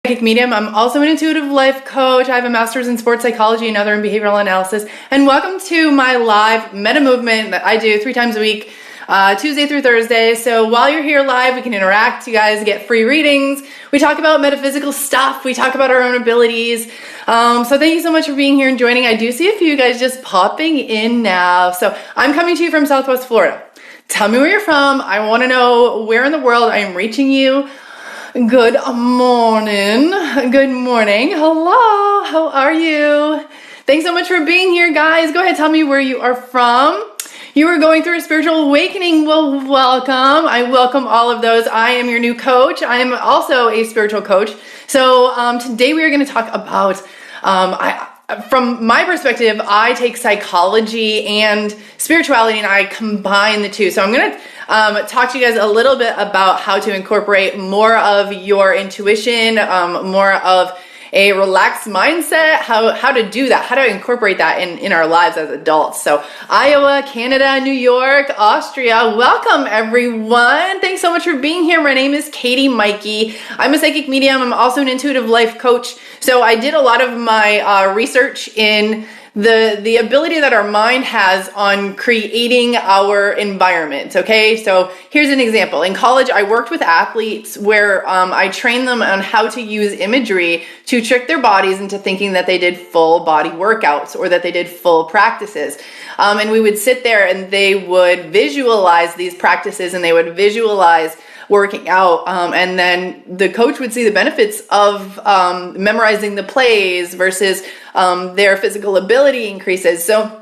Psychic medium. I'm also an intuitive life coach. I have a master's in sports psychology and other in behavioral analysis. And welcome to my live meta movement that I do 3 times a week, Tuesday through Thursday. So while you're here live, we can interact. You guys get free readings. We talk about metaphysical stuff. We talk about our own abilities. So thank you so much for being here and joining. I do see a few of you guys just popping in now. So I'm coming to you from Southwest Florida. Tell me where you're from. I want to know where in the world I am reaching you. Good morning. Good morning. Hello. How are you? Thanks so much for being here, guys. Go ahead, tell me where you are from. You are going through a spiritual awakening. Well, welcome. I welcome all of those. I am your new coach. I am also a spiritual coach. So today we are going to talk about, from my perspective, I take psychology and spirituality and I combine the two. So I'm going to talk to you guys a little bit about how to incorporate more of your intuition, more of a relaxed mindset, how to do that, how to incorporate that in our lives as adults. So Iowa, Canada, New York, Austria, welcome everyone. Thanks so much for being here. My name is Katie Maike. I'm a psychic medium. I'm also an intuitive life coach. So I did a lot of my research in the ability that our mind has on creating our environment. Okay, so here's an example. In college, I worked with athletes where I trained them on how to use imagery to trick their bodies into thinking that they did full body workouts or that they did full practices. And we would sit there and they would visualize these practices and they would visualize working out, and then the coach would see the benefits of memorizing the plays versus their physical ability increases. So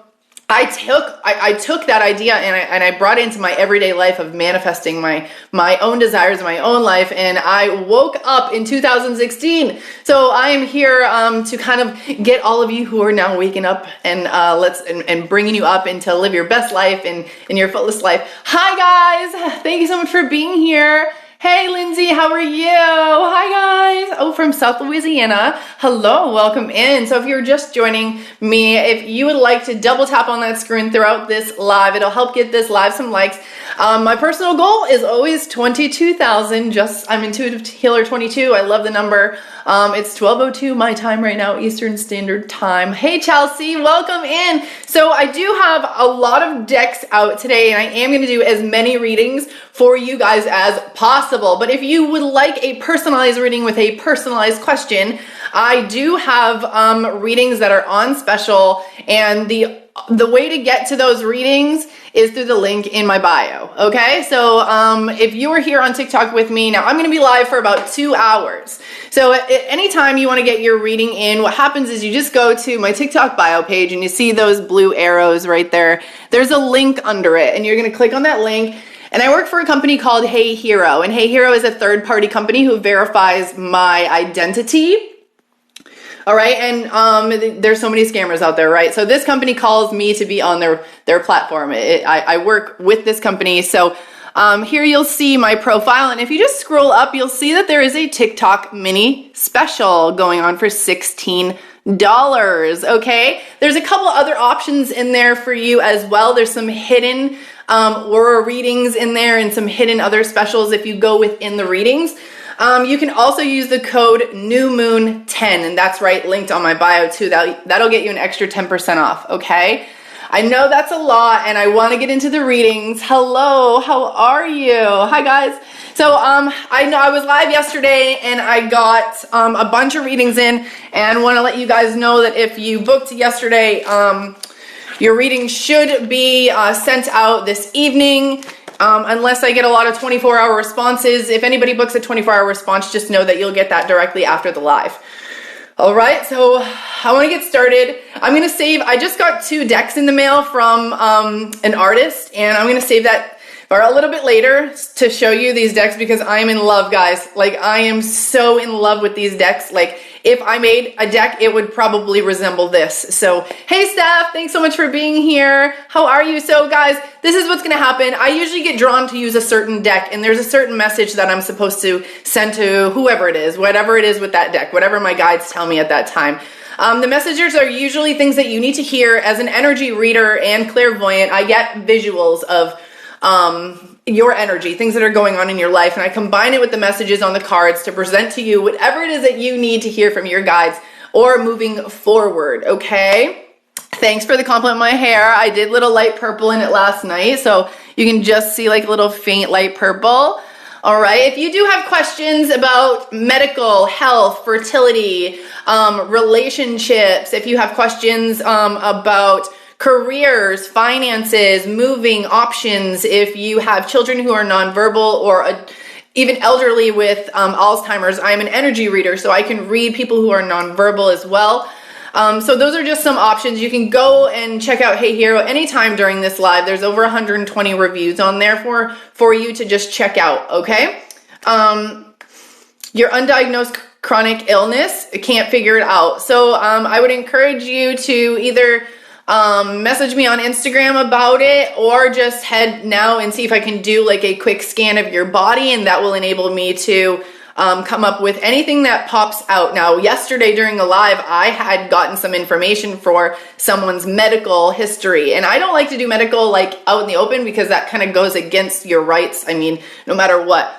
I took that idea and I brought it into my everyday life of manifesting my own desires in my own life, and I woke up in 2016. So I am here to kind of get all of you who are now waking up and and bringing you up and to live your best life and in your fullest life. Hi guys, thank you so much for being here. Hey Lindsay, how are you? Hi guys. Oh, from South Louisiana. Hello, welcome in. So if you're just joining me, if you would like to double tap on that screen throughout this live, it'll help get this live some likes. My personal goal is always 22,000. I'm Intuitive Healer 22. I love the number. It's 12:02 my time right now, Eastern Standard Time. Hey Chelsea, welcome in. So I do have a lot of decks out today, and I am going to do as many readings for you guys as possible. But if you would like a personalized reading with a personalized question, I do have readings that are on special, and the way to get to those readings is through the link in my bio. Okay, so if you are here on TikTok with me now, I'm going to be live for about 2 hours. So at any time you want to get your reading in, what happens is you just go to my TikTok bio page and you see those blue arrows right there. There's a link under it, and you're going to click on that link. And I work for a company called Hey Hero, and Hey Hero is a third-party company who verifies my identity. All right, and there's so many scammers out there, right? So this company calls me to be on their platform. I work with this company. So here you'll see my profile, and if you just scroll up, you'll see that there is a TikTok mini special going on for $16. Okay, there's a couple other options in there for you as well. There's some hidden aura readings in there and some hidden other specials if you go within the readings. You can also use the code NEWMOON10, and that's right, linked on my bio too. That'll get you an extra 10% off, okay? I know that's a lot, and I want to get into the readings. Hello, how are you? Hi guys. So I know I was live yesterday, and I got a bunch of readings in, and want to let you guys know that if you booked yesterday, your reading should be sent out this evening. Unless I get a lot of 24-hour responses. If anybody books a 24-hour response, just know that you'll get that directly after the live. All right, so I want to get started. I'm going to save, I just got 2 decks in the mail from an artist, and I'm going to save that for a little bit later to show you these decks because I am in love, guys. Like, I am so in love with these decks. Like, if I made a deck, it would probably resemble this. So, hey Steph, thanks so much for being here. How are you? So guys, this is what's going to happen. I usually get drawn to use a certain deck, and there's a certain message that I'm supposed to send to whoever it is, whatever it is with that deck, whatever my guides tell me at that time. The messages are usually things that you need to hear. As an energy reader and clairvoyant, I get visuals of your energy, things that are going on in your life, and I combine it with the messages on the cards to present to you whatever it is that you need to hear from your guides or moving forward, okay? Thanks for the compliment on my hair. I did little light purple in it last night, so you can just see like a little faint light purple. All right, if you do have questions about medical, health, fertility, relationships, if you have questions about careers, finances, moving options, if you have children who are nonverbal or even elderly with Alzheimer's, I'm an energy reader, so I can read people who are nonverbal as well. So those are just some options. You can go and check out Hey Hero anytime during this live. There's over 120 reviews on there for you to just check out, okay? Your undiagnosed chronic illness, can't figure it out. So I would encourage you to either message me on Instagram about it, or just head now and see if I can do like a quick scan of your body, and that will enable me to come up with anything that pops out. Now, yesterday during a live, I had gotten some information for someone's medical history, and I don't like to do medical like out in the open because that kind of goes against your rights. I mean, no matter what.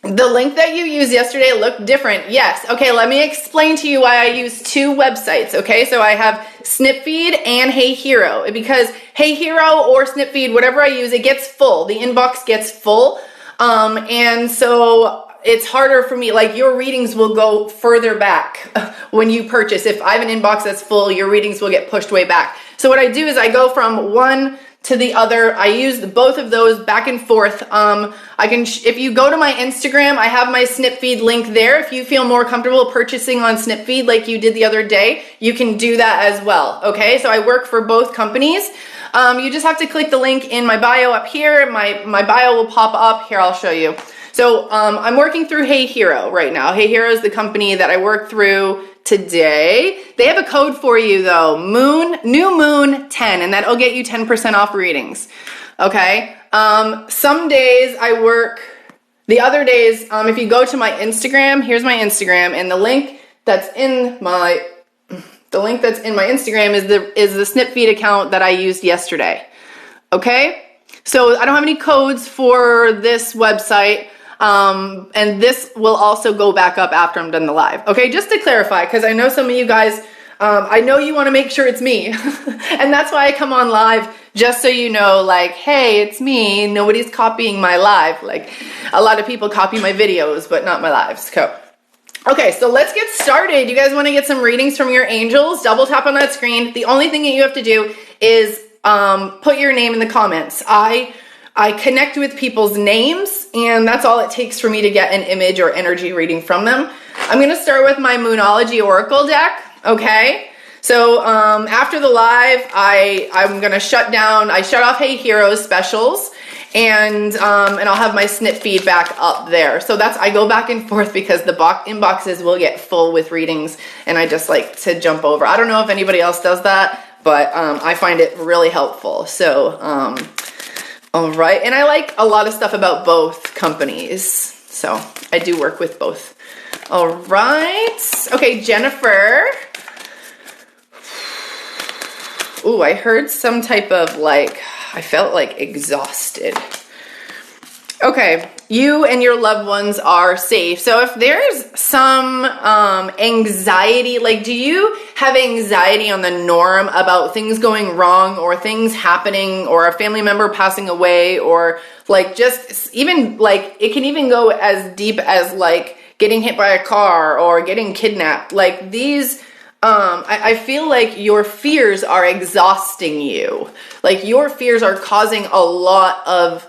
The link that you used yesterday looked different. Yes. Okay, let me explain to you why I use two websites. Okay, so I have Snipfeed and Hey Hero, because Hey Hero or Snipfeed, whatever I use, it gets full. The inbox gets full. And so it's harder for me, like your readings will go further back when you purchase. If I have an inbox that's full, your readings will get pushed way back. So what I do is I go from one to the other. I use both of those back and forth. If you go to my Instagram, I have my Snipfeed link there. If you feel more comfortable purchasing on Snipfeed like you did the other day, you can do that as well. Okay, so I work for both companies. You just have to click the link in my bio up here. My bio will pop up here. I'll show you. So I'm working through Hey Hero right now. Hey Hero is the company that I work through today. They have a code for you though, New Moon 10, and that'll get you 10% off readings. Okay. Some days I work, the other days, if you go to my Instagram, here's my Instagram, and the link that's in my Instagram is the Snipfeed account that I used yesterday. Okay. So I don't have any codes for this website. And this will also go back up after I'm done the live. Okay, just to clarify, because I know some of you guys, I know you want to make sure it's me. And that's why I come on live, just so you know, like, hey, it's me. Nobody's copying my live. Like, a lot of people copy my videos, but not my lives. Okay, so let's get started. You guys want to get some readings from your angels? Double tap on that screen. The only thing that you have to do is put your name in the comments. I connect with people's names, and that's all it takes for me to get an image or energy reading from them. I'm going to start with my Moonology Oracle deck, okay? So after the live, I'm going to shut off Hey Heroes specials, and I'll have my Snipfeed back up there. So I go back and forth because the inboxes will get full with readings, and I just like to jump over. I don't know if anybody else does that, but I find it really helpful. So, all right, and I like a lot of stuff about both companies, so I do work with both. All right, okay, Jennifer. Ooh, I heard some type of I felt like exhausted. Okay, you and your loved ones are safe. So if there's some anxiety, do you have anxiety on the norm about things going wrong or things happening or a family member passing away, or just even it can even go as deep as getting hit by a car or getting kidnapped. These I feel like your fears are exhausting you. Your fears are causing a lot of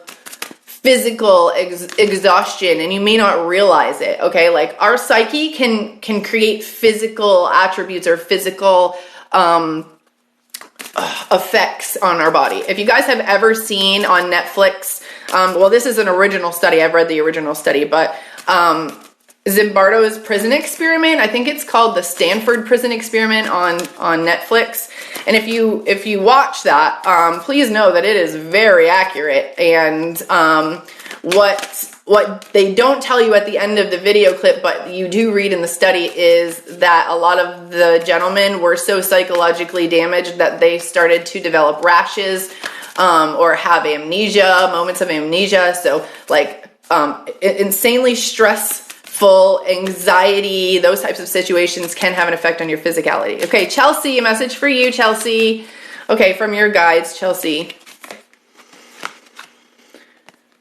physical exhaustion, and you may not realize it. Okay, our psyche can create physical attributes or physical effects on our body. If you guys have ever seen on Netflix, well, this is an original study. I've read the original study, but Zimbardo's prison experiment. I think it's called the Stanford Prison Experiment on Netflix. And if you watch that, please know that it is very accurate. And what they don't tell you at the end of the video clip, but you do read in the study, is that a lot of the gentlemen were so psychologically damaged that they started to develop rashes. or have amnesia, moments of amnesia. So like insanely stressful, anxiety, those types of situations can have an effect on your physicality. Okay, Chelsea, a message for you, Chelsea. Okay, from your guides, Chelsea.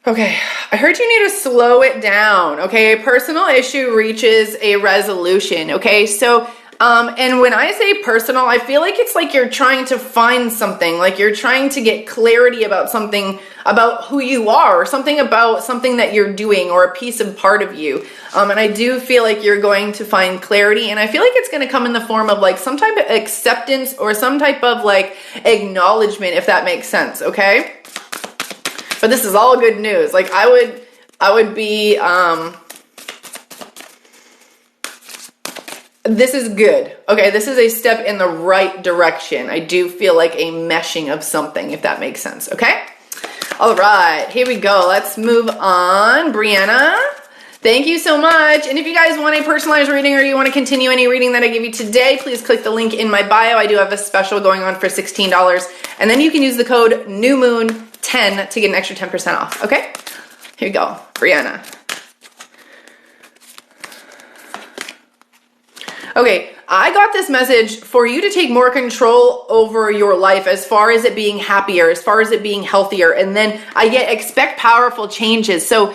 Okay, I heard you need to slow it down. Okay, a personal issue reaches a resolution. Okay, so, and when I say personal, I feel like it's like you're trying to find something, like you're trying to get clarity about something, about who you are, or something about something that you're doing, or a piece of part of you. And I do feel like you're going to find clarity, and I feel like it's going to come in the form of like some type of acceptance or some type of like acknowledgement, if that makes sense. Okay. But this is all good news. Like I would be, this is good. Okay, this is a step in the right direction. I do feel like a meshing of something, if that makes sense. Okay. All right, here we go. Let's move on. Brianna, thank you so much. And if you guys want a personalized reading or you want to continue any reading that I give you today, please click the link in my bio. I do have a special going on for $16. And then you can use the code NEWMOON10 to get an extra 10% off. Okay, here you go, Brianna. Okay, I got this message for you to take more control over your life as far as it being happier, as far as it being healthier. And then I get expect powerful changes. So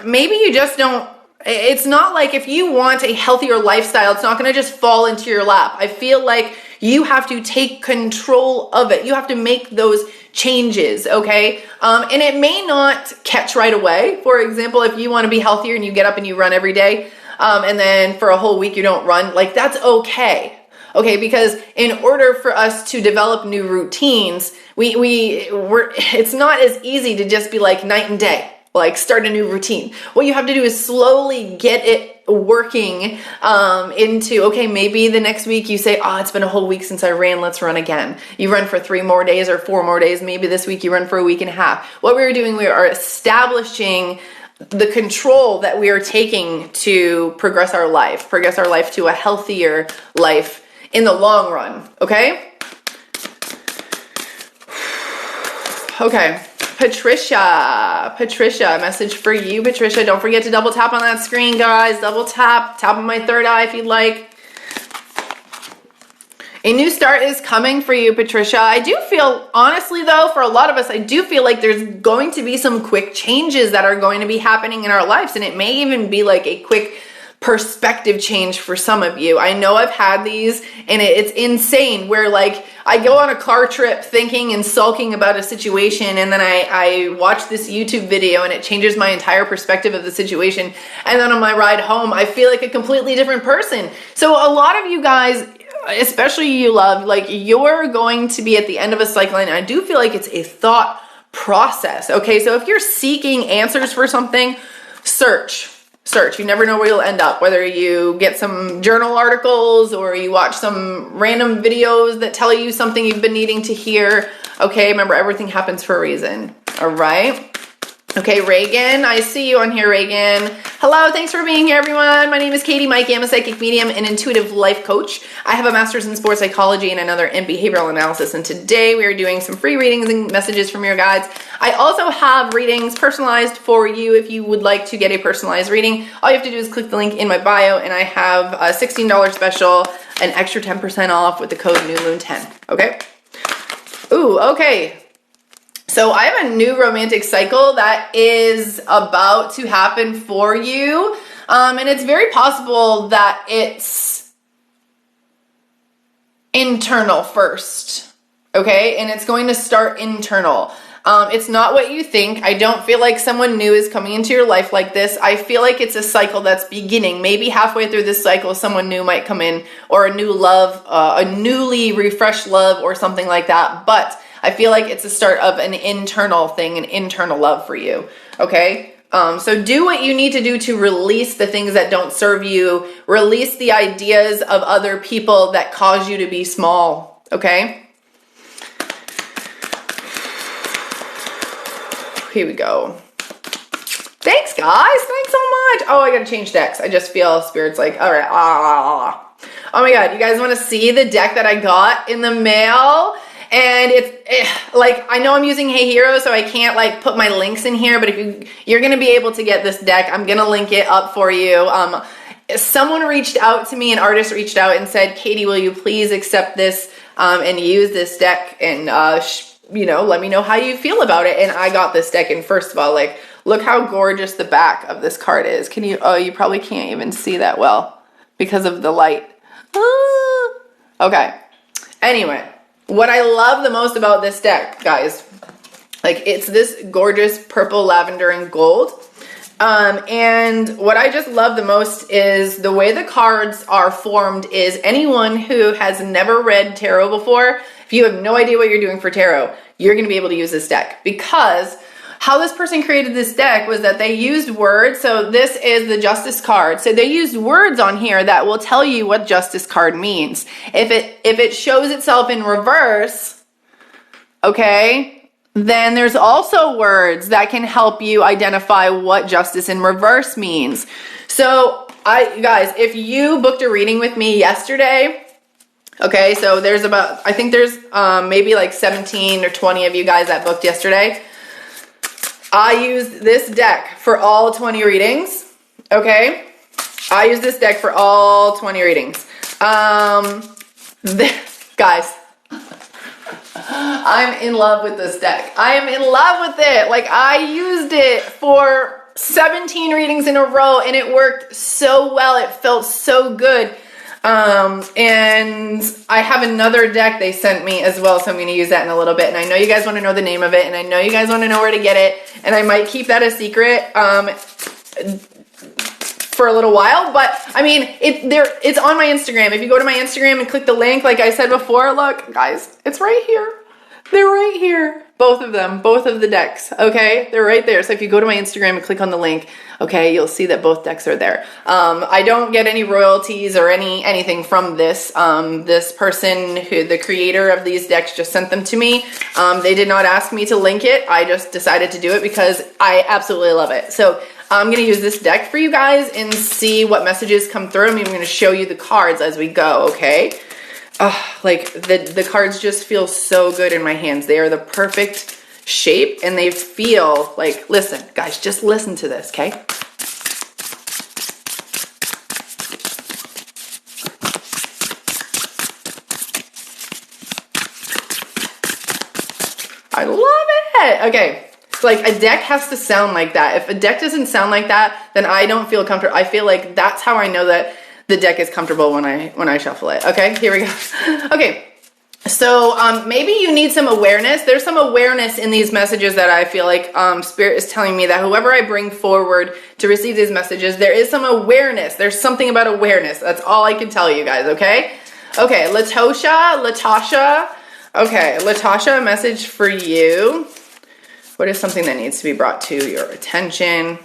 maybe you just don't, it's not like if you want a healthier lifestyle, it's not going to just fall into your lap. I feel like you have to take control of it. You have to make those changes, okay? And it may not catch right away. For example, if you want to be healthier and you get up and you run every day, and then for a whole week you don't run, like that's okay. Okay, because in order for us to develop new routines, it's not as easy to just be like night and day, like start a new routine. What you have to do is slowly get it working into, okay, maybe the next week you say, oh, it's been a whole week since I ran, let's run again. You run for 3 more days or 4 more days. Maybe this week you run for a week and a half. What we are doing, we are establishing the control that we are taking to progress our life to a healthier life in the long run, okay? Okay, Patricia, message for you, Patricia. Don't forget to double tap on that screen, guys. Double tap on my third eye if you'd like. A new start is coming for you, Patricia. I do feel, honestly though, for a lot of us, I do feel like there's going to be some quick changes that are going to be happening in our lives. And it may even be like a quick perspective change for some of you. I know I've had these and it's insane where like I go on a car trip thinking and sulking about a situation, and then I watch this YouTube video and it changes my entire perspective of the situation. And then on my ride home, I feel like a completely different person. So a lot of you guys, especially you love, like you're going to be at the end of a cycle, and I do feel like it's a thought process. Okay, so if you're seeking answers for something, search. You never know where you'll end up, whether you get some journal articles or you watch some random videos that tell you something you've been needing to hear. Okay, remember, everything happens for a reason. All right. Okay, Reagan, I see you on here, Reagan. Hello, thanks for being here, everyone. My name is Katie Maike. I'm a psychic medium and intuitive life coach. I have a master's in sports psychology and another in behavioral analysis. And today we are doing some free readings and messages from your guides. I also have readings personalized for you if you would like to get a personalized reading. All you have to do is click the link in my bio, and I have a $16 special, an extra 10% off with the code NEWMOON10. Okay? Ooh, okay. So I have a new romantic cycle that is about to happen for you. And it's very possible that it's internal first. Okay? And it's going to start internal. It's not what you think. I don't feel like someone new is coming into your life like this. I feel like it's a cycle that's beginning. Maybe halfway through this cycle, someone new might come in, or a new love, a newly refreshed love or something like that. But I feel like it's a start of an internal thing, an internal love for you, okay? So do what you need to do to release the things that don't serve you, release the ideas of other people that cause you to be small, okay? Here we go. Thanks, guys. Thanks so much. Oh, I gotta change decks. I just feel Spirit's like, all right. Oh my God, you guys wanna see the deck that I got in the mail? And like, I know I'm using Hey Hero, so I can't like put my links in here, but if you're going to be able to get this deck, I'm going to link it up for you. Someone reached out to me, an artist reached out and said, Katie, will you please accept this and use this deck and, let me know how you feel about it. And I got this deck, and first of all, like, look how gorgeous the back of this card is. Can you, you probably can't even see that well because of the light. Okay. Anyway, what I love the most about this deck, guys, like, it's this gorgeous purple, lavender, and gold. And what I just love the most is the way the cards are formed is anyone who has never read tarot before, if you have no idea what you're doing for tarot, you're going to be able to use this deck, because how this person created this deck was that they used words. So this is the Justice card. So they used words on here that will tell you what Justice card means. If it shows itself in reverse, okay, then there's also words that can help you identify what justice in reverse means. So guys, if you booked a reading with me yesterday, okay, so there's I think there's maybe like 17 or 20 of you guys that booked yesterday. I used this deck for all 20 readings, okay? I used this deck for all 20 readings. Guys, I'm in love with this deck. I am in love with it. Like, I used it for 17 readings in a row, and it worked so well. It felt so good. And I have another deck they sent me as well, so I'm going to use that in a little bit. And I know you guys want to know the name of it, and I know you guys want to know where to get it, and I might keep that a secret for a little while. But I mean, it's on my Instagram. If you go to my Instagram and click the link, like I said before, look, guys, it's right here. They're right here. Both of them, both of the decks, okay? They're right there. So if you go to my Instagram and click on the link, okay, you'll see that both decks are there. I don't get any royalties or anything from this. This person, the creator of these decks, just sent them to me. They did not ask me to link it. I just decided to do it because I absolutely love it. So I'm going to use this deck for you guys and see what messages come through. I'm even going to show you the cards as we go, okay? Like, the cards just feel so good in my hands. They are the perfect shape, and they feel like, listen, guys, just listen to this, okay? I love it. Okay. Like, a deck has to sound like that. If a deck doesn't sound like that, then I don't feel comfortable. I feel like that's how I know that the deck is comfortable when I shuffle it. Okay, here we go. Okay, so maybe you need some awareness. There's some awareness in these messages that I feel like Spirit is telling me that whoever I bring forward to receive these messages, there is some awareness. There's something about awareness. That's all I can tell you guys, okay? Okay, Latasha. Okay, Latasha, a message for you. What is something that needs to be brought to your attention?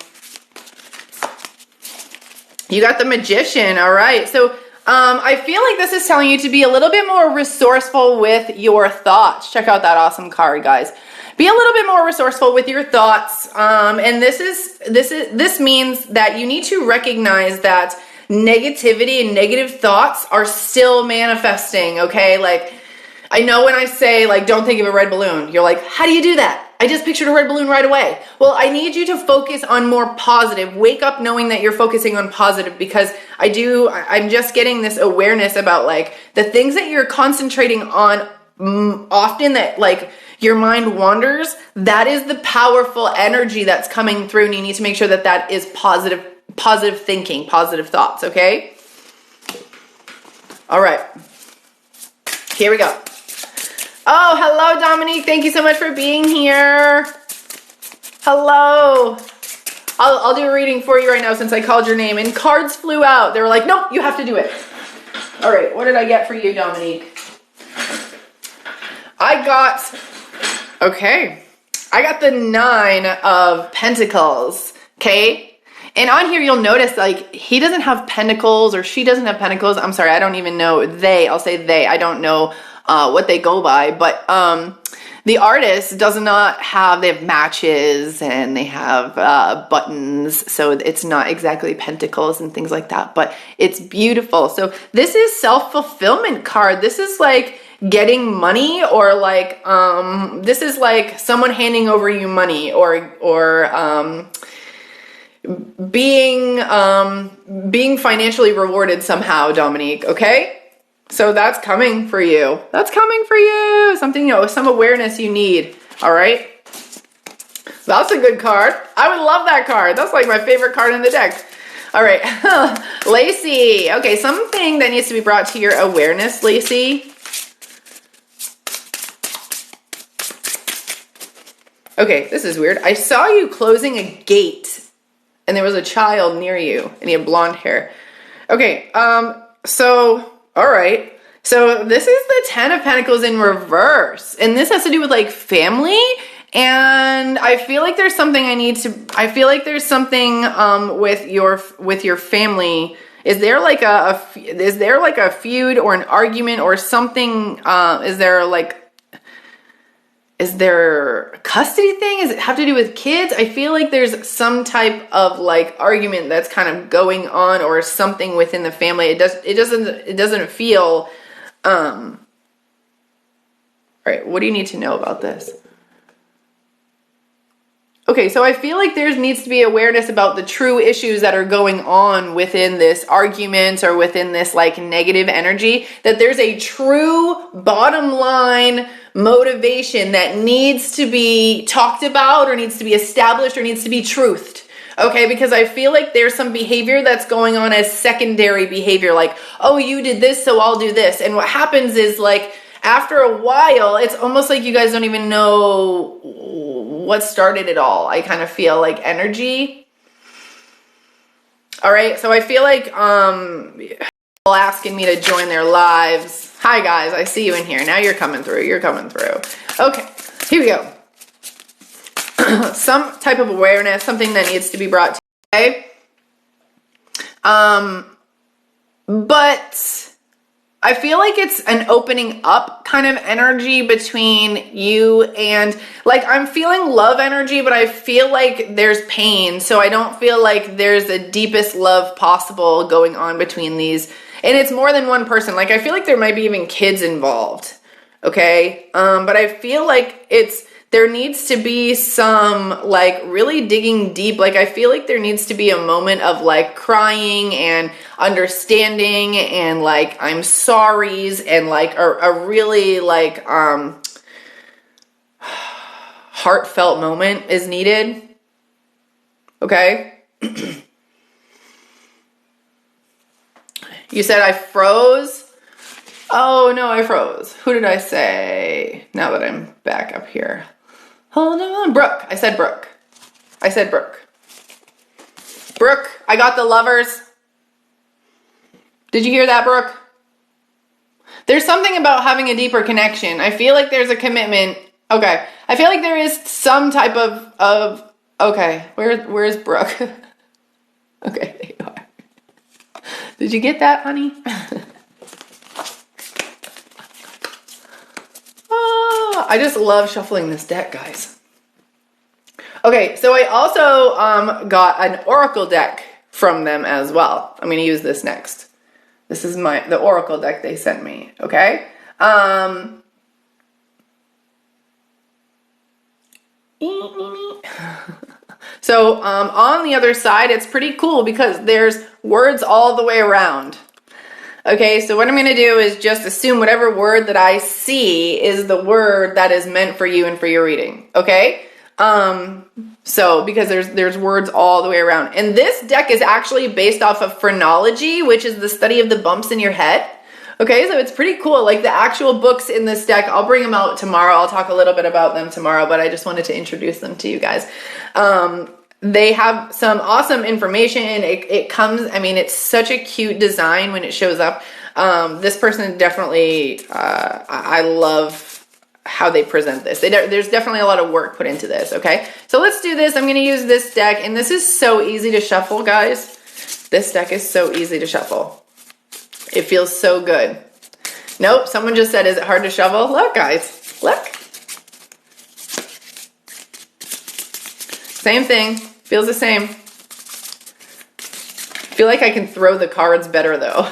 You got the Magician. All right. So I feel like this is telling you to be a little bit more resourceful with your thoughts. Check out that awesome card, guys. Be a little bit more resourceful with your thoughts. And this means that you need to recognize that negativity and negative thoughts are still manifesting. Okay. Like, I know when I say, like, don't think of a red balloon, you're like, how do you do that? I just pictured a red balloon right away. Well, I need you to focus on more positive. Wake up knowing that you're focusing on positive, because I'm just getting this awareness about, like, the things that you're concentrating on often, that, like, your mind wanders. That is the powerful energy that's coming through, and you need to make sure that that is positive thinking, positive thoughts, okay? All right. Here we go. Oh, hello, Dominique. Thank you so much for being here. Hello. I'll do a reading for you right now since I called your name. And cards flew out. They were like, nope, you have to do it. All right, what did I get for you, Dominique? I got the 9 of Pentacles, okay? And on here, you'll notice, like, he doesn't have pentacles, or she doesn't have pentacles. I'm sorry, I don't even know. I'll say they. I don't know what they go by, but the artist does not have, they have matches and they have buttons, so it's not exactly pentacles and things like that, but it's beautiful. So this is self-fulfillment card. This is like getting money, or like this is like someone handing over you money, or being financially rewarded somehow, Dominique. Okay, so that's coming for you. That's coming for you. Something, you know, some awareness you need. All right, that's a good card. I would love that card. That's like my favorite card in the deck. All right, Lacey. Okay, something that needs to be brought to your awareness, Lacey. Okay, this is weird. I saw you closing a gate and there was a child near you and he had blonde hair. Okay, so, all right. So this is the 10 of Pentacles in reverse. And this has to do with like family. And I feel like there's something there's something with your family. Is there like a feud or an argument or something? Is there a custody thing? Does it have to do with kids? I feel like there's some type of like argument that's kind of going on, or something within the family. It doesn't feel all right, what do you need to know about this? Okay, so I feel like there needs to be awareness about the true issues that are going on within this argument or within this like negative energy, that there's a true bottom line motivation that needs to be talked about or needs to be established or needs to be truthed. Okay, because I feel like there's some behavior that's going on as secondary behavior, like, oh, you did this, so I'll do this. And what happens is like, after a while, it's almost like you guys don't even know what started it all. I kind of feel like energy. All right, so I feel like people asking me to join their lives. Hi guys, I see you in here. Now you're coming through. You're coming through. Okay, here we go. Some type of awareness, something that needs to be brought to you. Okay? But I feel like it's an opening up kind of energy between you and, like, I'm feeling love energy, but I feel like there's pain. So I don't feel like there's the deepest love possible going on between these. And it's more than one person. Like, I feel like there might be even kids involved. Okay. But I feel like there needs to be some like really digging deep. Like, I feel like there needs to be a moment of like crying and understanding and like I'm sorry's and like a really like heartfelt moment is needed. Okay. You said I froze. Oh no, I froze. Who did I say? Now that I'm back up here. Hold on. Brooke. I said Brooke. I said Brooke. Brooke, I got the lovers. Did you hear that, Brooke? There's something about having a deeper connection. I feel like there's a commitment. Okay. I feel like there is some type of okay. Where's Brooke? Okay, there you are. Did you get that, honey? I just love shuffling this deck, guys. Okay, so I also got an oracle deck from them as well. I'm going to use this next. This is the oracle deck they sent me, okay? So on the other side, it's pretty cool because there's words all the way around. Okay, so what I'm going to do is just assume whatever word that I see is the word that is meant for you and for your reading. Okay? So because there's words all the way around. And this deck is actually based off of phrenology, which is the study of the bumps in your head. Okay, so it's pretty cool. Like the actual books in this deck, I'll bring them out tomorrow. I'll talk a little bit about them tomorrow, but I just wanted to introduce them to you guys. They have some awesome information. It comes, I mean, it's such a cute design when it shows up. This person definitely, I love how they present this. There's definitely a lot of work put into this, okay? So let's do this. I'm going to use this deck, and this is so easy to shuffle, guys. This deck is so easy to shuffle. It feels so good. Nope, someone just said, is it hard to shovel? Look, guys, look. Same thing, feels the same. I feel like I can throw the cards better though.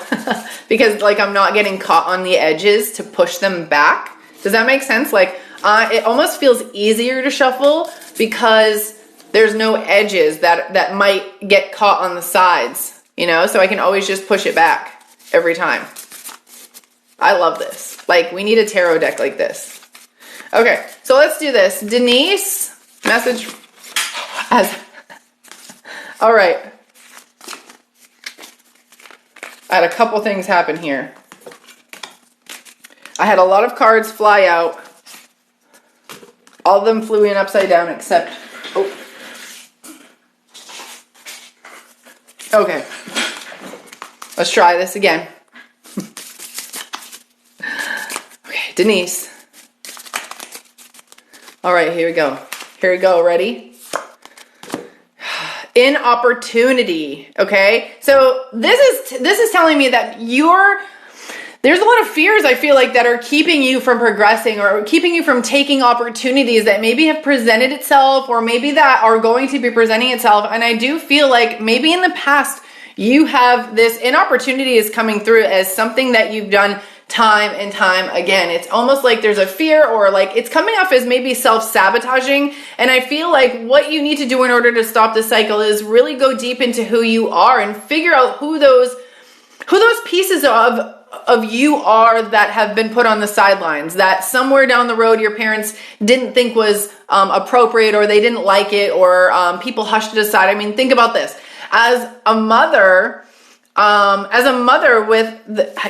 because like I'm not getting caught on the edges to push them back. Does that make sense? Like it almost feels easier to shuffle because there's no edges that might get caught on the sides, you know, so I can always just push it back every time. I love this. Like, we need a tarot deck like this. Okay, so let's do this. Denise, message as, all right. I had a couple things happen here. I had a lot of cards fly out. All of them flew in upside down except, oh. Okay, let's try this again. Okay, Denise. All right, here we go. Here we go, ready? Inopportunity, okay? So this is telling me that there's a lot of fears, I feel like, that are keeping you from progressing or keeping you from taking opportunities that maybe have presented itself or maybe that are going to be presenting itself. And I do feel like maybe in the past you have this inopportunity is coming through as something that you've done time and time again. It's almost like there's a fear or like it's coming off as maybe self-sabotaging. And I feel like what you need to do in order to stop the cycle is really go deep into who you are and figure out who those pieces of you are that have been put on the sidelines, that somewhere down the road your parents didn't think was appropriate or they didn't like it or people hushed it aside. I mean, think about this. As a mother with,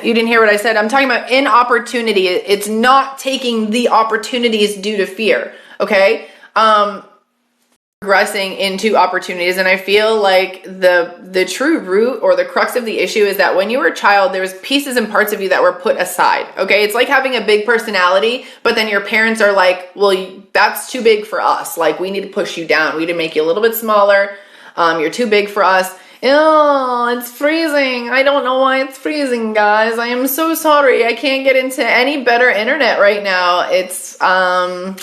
you didn't hear what I said. I'm talking about inopportunity. It's not taking the opportunities due to fear. Okay. Progressing into opportunities. And I feel like the true root or the crux of the issue is that when you were a child, there was pieces and parts of you that were put aside. Okay. It's like having a big personality, but then your parents are like, well, that's too big for us. Like, we need to push you down. We need to make you a little bit smaller. You're too big for us. Oh, it's freezing. I don't know why it's freezing, guys. I am so sorry. I can't get into any better internet right now. It's, I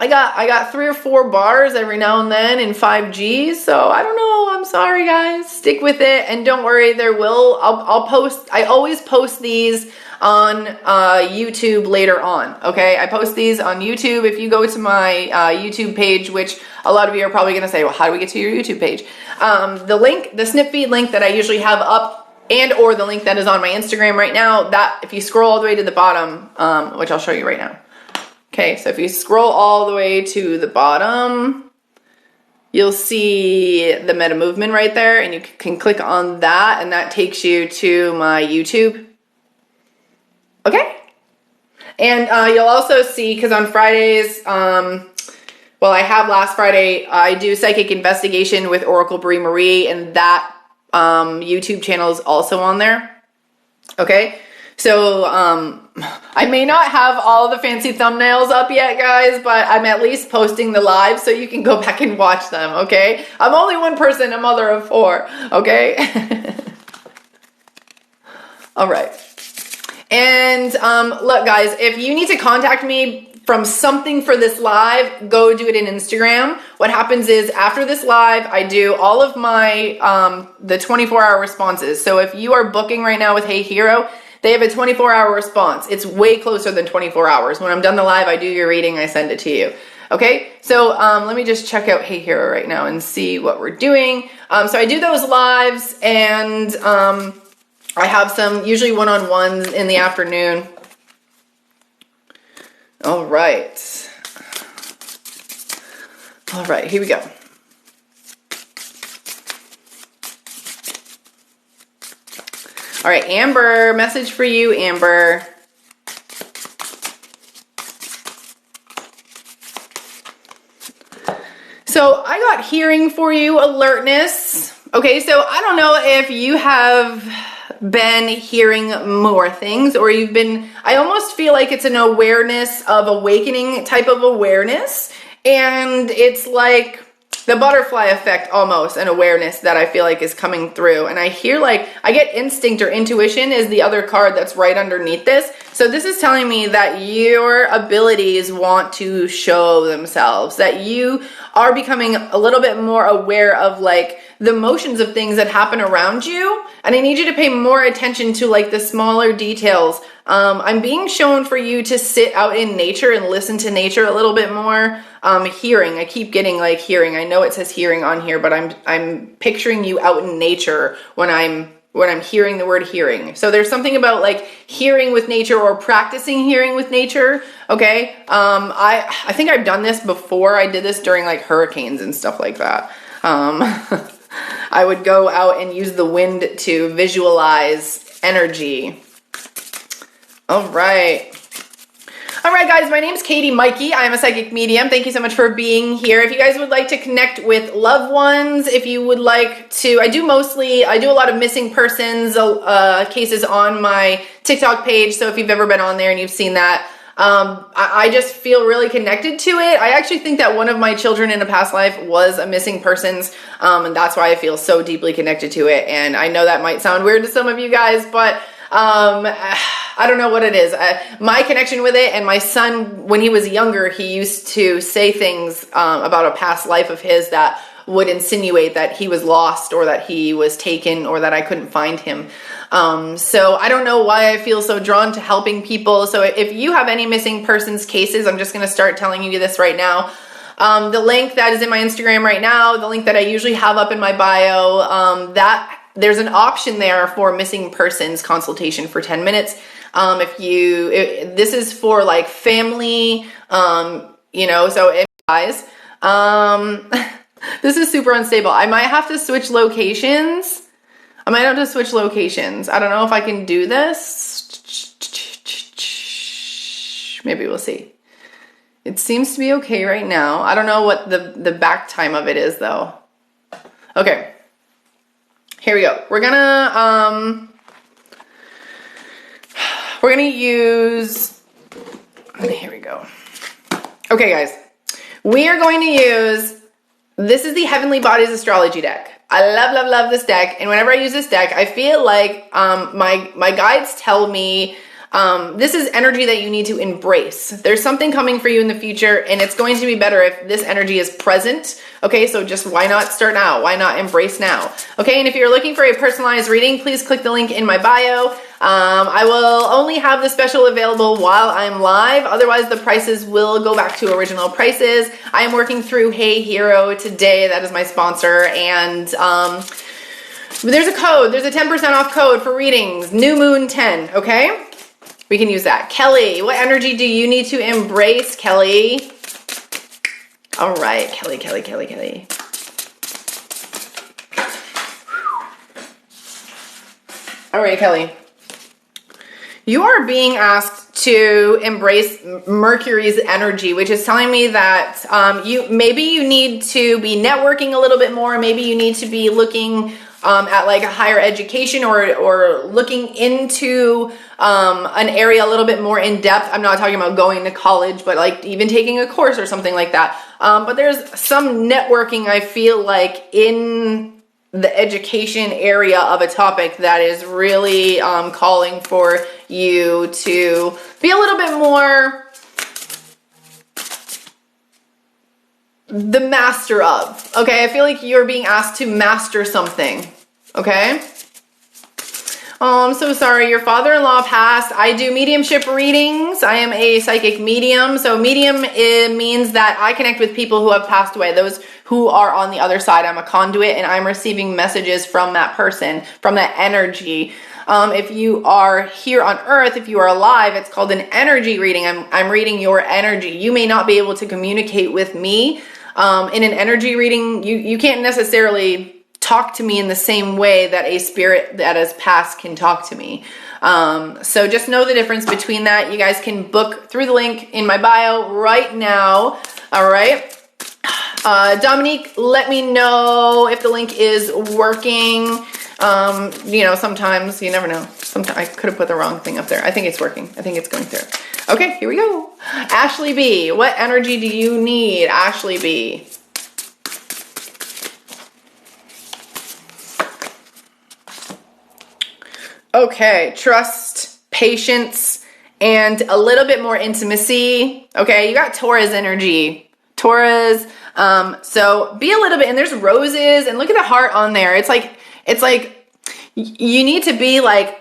got 3 or 4 bars every now and then in 5G. So I don't know. I'm sorry, guys. Stick with it. And don't worry, I'll post, I always post these on YouTube later on. Okay. I post these on YouTube. If you go to my YouTube page, which a lot of you are probably going to say, well, how do we get to your YouTube page? The link, the snip feed link that I usually have up and or the link that is on my Instagram right now, that if you scroll all the way to the bottom, which I'll show you right now. Okay, so if you scroll all the way to the bottom, you'll see the meta movement right there, and you can click on that, and that takes you to my YouTube. Okay? And you'll also see, because on Fridays, well, I have last Friday, I do Psychic Investigation with Oracle Brie Marie, and that YouTube channel is also on there. Okay? So, I may not have all the fancy thumbnails up yet, guys, but I'm at least posting the live so you can go back and watch them, okay? I'm only one person, a mother of 4, okay? All right. And look, guys, if you need to contact me from something for this live, go do it in Instagram. What happens is after this live, I do all of my the 24-hour responses. So if you are booking right now with Hey Hero, they have a 24-hour response. It's way closer than 24 hours. When I'm done the live, I do your reading, I send it to you. Okay, so let me just check out Hey Hero right now and see what we're doing. So I do those lives, and I have some usually one-on-ones in the afternoon. All right. All right, here we go. All right, Amber, message for you, Amber. So I got hearing for you, alertness. Okay, so I don't know if you have been hearing more things or you've been, I almost feel like it's an awareness of awakening type of awareness. And it's like the butterfly effect, almost an awareness that I feel like is coming through. And I hear like, I get instinct or intuition is the other card that's right underneath this. So this is telling me that your abilities want to show themselves, that you are becoming a little bit more aware of like the motions of things that happen around you. And I need you to pay more attention to like the smaller details. I'm being shown for you to sit out in nature and listen to nature a little bit more. Hearing, I keep getting like hearing. I know it says hearing on here, but I'm picturing you out in nature when I'm hearing the word hearing. So there's something about like hearing with nature or practicing hearing with nature. Okay. I think I've done this before. I did this during like hurricanes and stuff like that. I would go out and use the wind to visualize energy. All right. All right, guys, my name is Katie Maike. I am a psychic medium. Thank you so much for being here. If you guys would like to connect with loved ones, if you would like to, I do a lot of missing persons cases on my TikTok page. So if you've ever been on there and you've seen that, I just feel really connected to it. I actually think that one of my children in a past life was a missing persons, and that's why I feel so deeply connected to it. And I know that might sound weird to some of you guys, but I don't know what it is. My connection with it, and my son, when he was younger, he used to say things about a past life of his that would insinuate that he was lost or that he was taken or that I couldn't find him. So I don't know why I feel so drawn to helping people. So if you have any missing persons cases, I'm just going to start telling you this right now. The link that is in my Instagram right now, the link that I usually have up in my bio, there's an option there for missing persons consultation for 10 minutes. This is for like family, so if guys, this is super unstable. I might have to switch locations. I don't know if I can do this. Maybe we'll see. It seems to be okay right now. I don't know what the back time of it is though. Okay. Here we go. We're gonna use, here we go. Okay, guys, we are going to use, this is the Heavenly Bodies Astrology deck. I love this deck. And whenever I use this deck, I feel like my guides tell me this is energy that you need to embrace. There's something coming for you in the future, and it's going to be better if this energy is present. Okay, so just why not start now? Why not embrace now? Okay, and if you're looking for a personalized reading, please click the link in my bio. I will only have the special available while I'm live. Otherwise, the prices will go back to original prices. I am working through Hey Hero today. That is my sponsor. And there's a code. There's a 10% off code for readings. New Moon 10, okay? We can use that. Kelly, what energy do you need to embrace, Kelly? All right, Kelly. All right, Kelly. You are being asked to embrace Mercury's energy, which is telling me that you need to be networking a little bit more. Maybe you need to be looking at like a higher education or looking into an area a little bit more in depth. I'm not talking about going to college, but like even taking a course or something like that. But there's some networking, I feel like, in the education area of a topic that is really calling for you to be a little bit more the master of. Okay, I feel like you're being asked to master something. Okay. Oh, I'm so sorry. Your father-in-law passed. I do mediumship readings. I am a psychic medium. So medium, it means that I connect with people who have passed away, those who are on the other side. I'm a conduit and I'm receiving messages from that person, from that energy. If you are here on earth, if you are alive, it's called an energy reading. I'm reading your energy. You may not be able to communicate with me. In an energy reading, you can't necessarily talk to me in the same way that a spirit that has passed can talk to me. So just know the difference between that. You guys can book through the link in my bio right now. All right. Dominique, let me know if the link is working. Sometimes you never know. Sometimes I could have put the wrong thing up there. I think it's working. I think it's going through. Okay, here we go. Ashley B, what energy do you need, Ashley B? Okay, trust, patience, and a little bit more intimacy. Okay, you got Taurus energy. Taurus, So be a little bit, and there's roses, and look at the heart on there. It's like you need to be like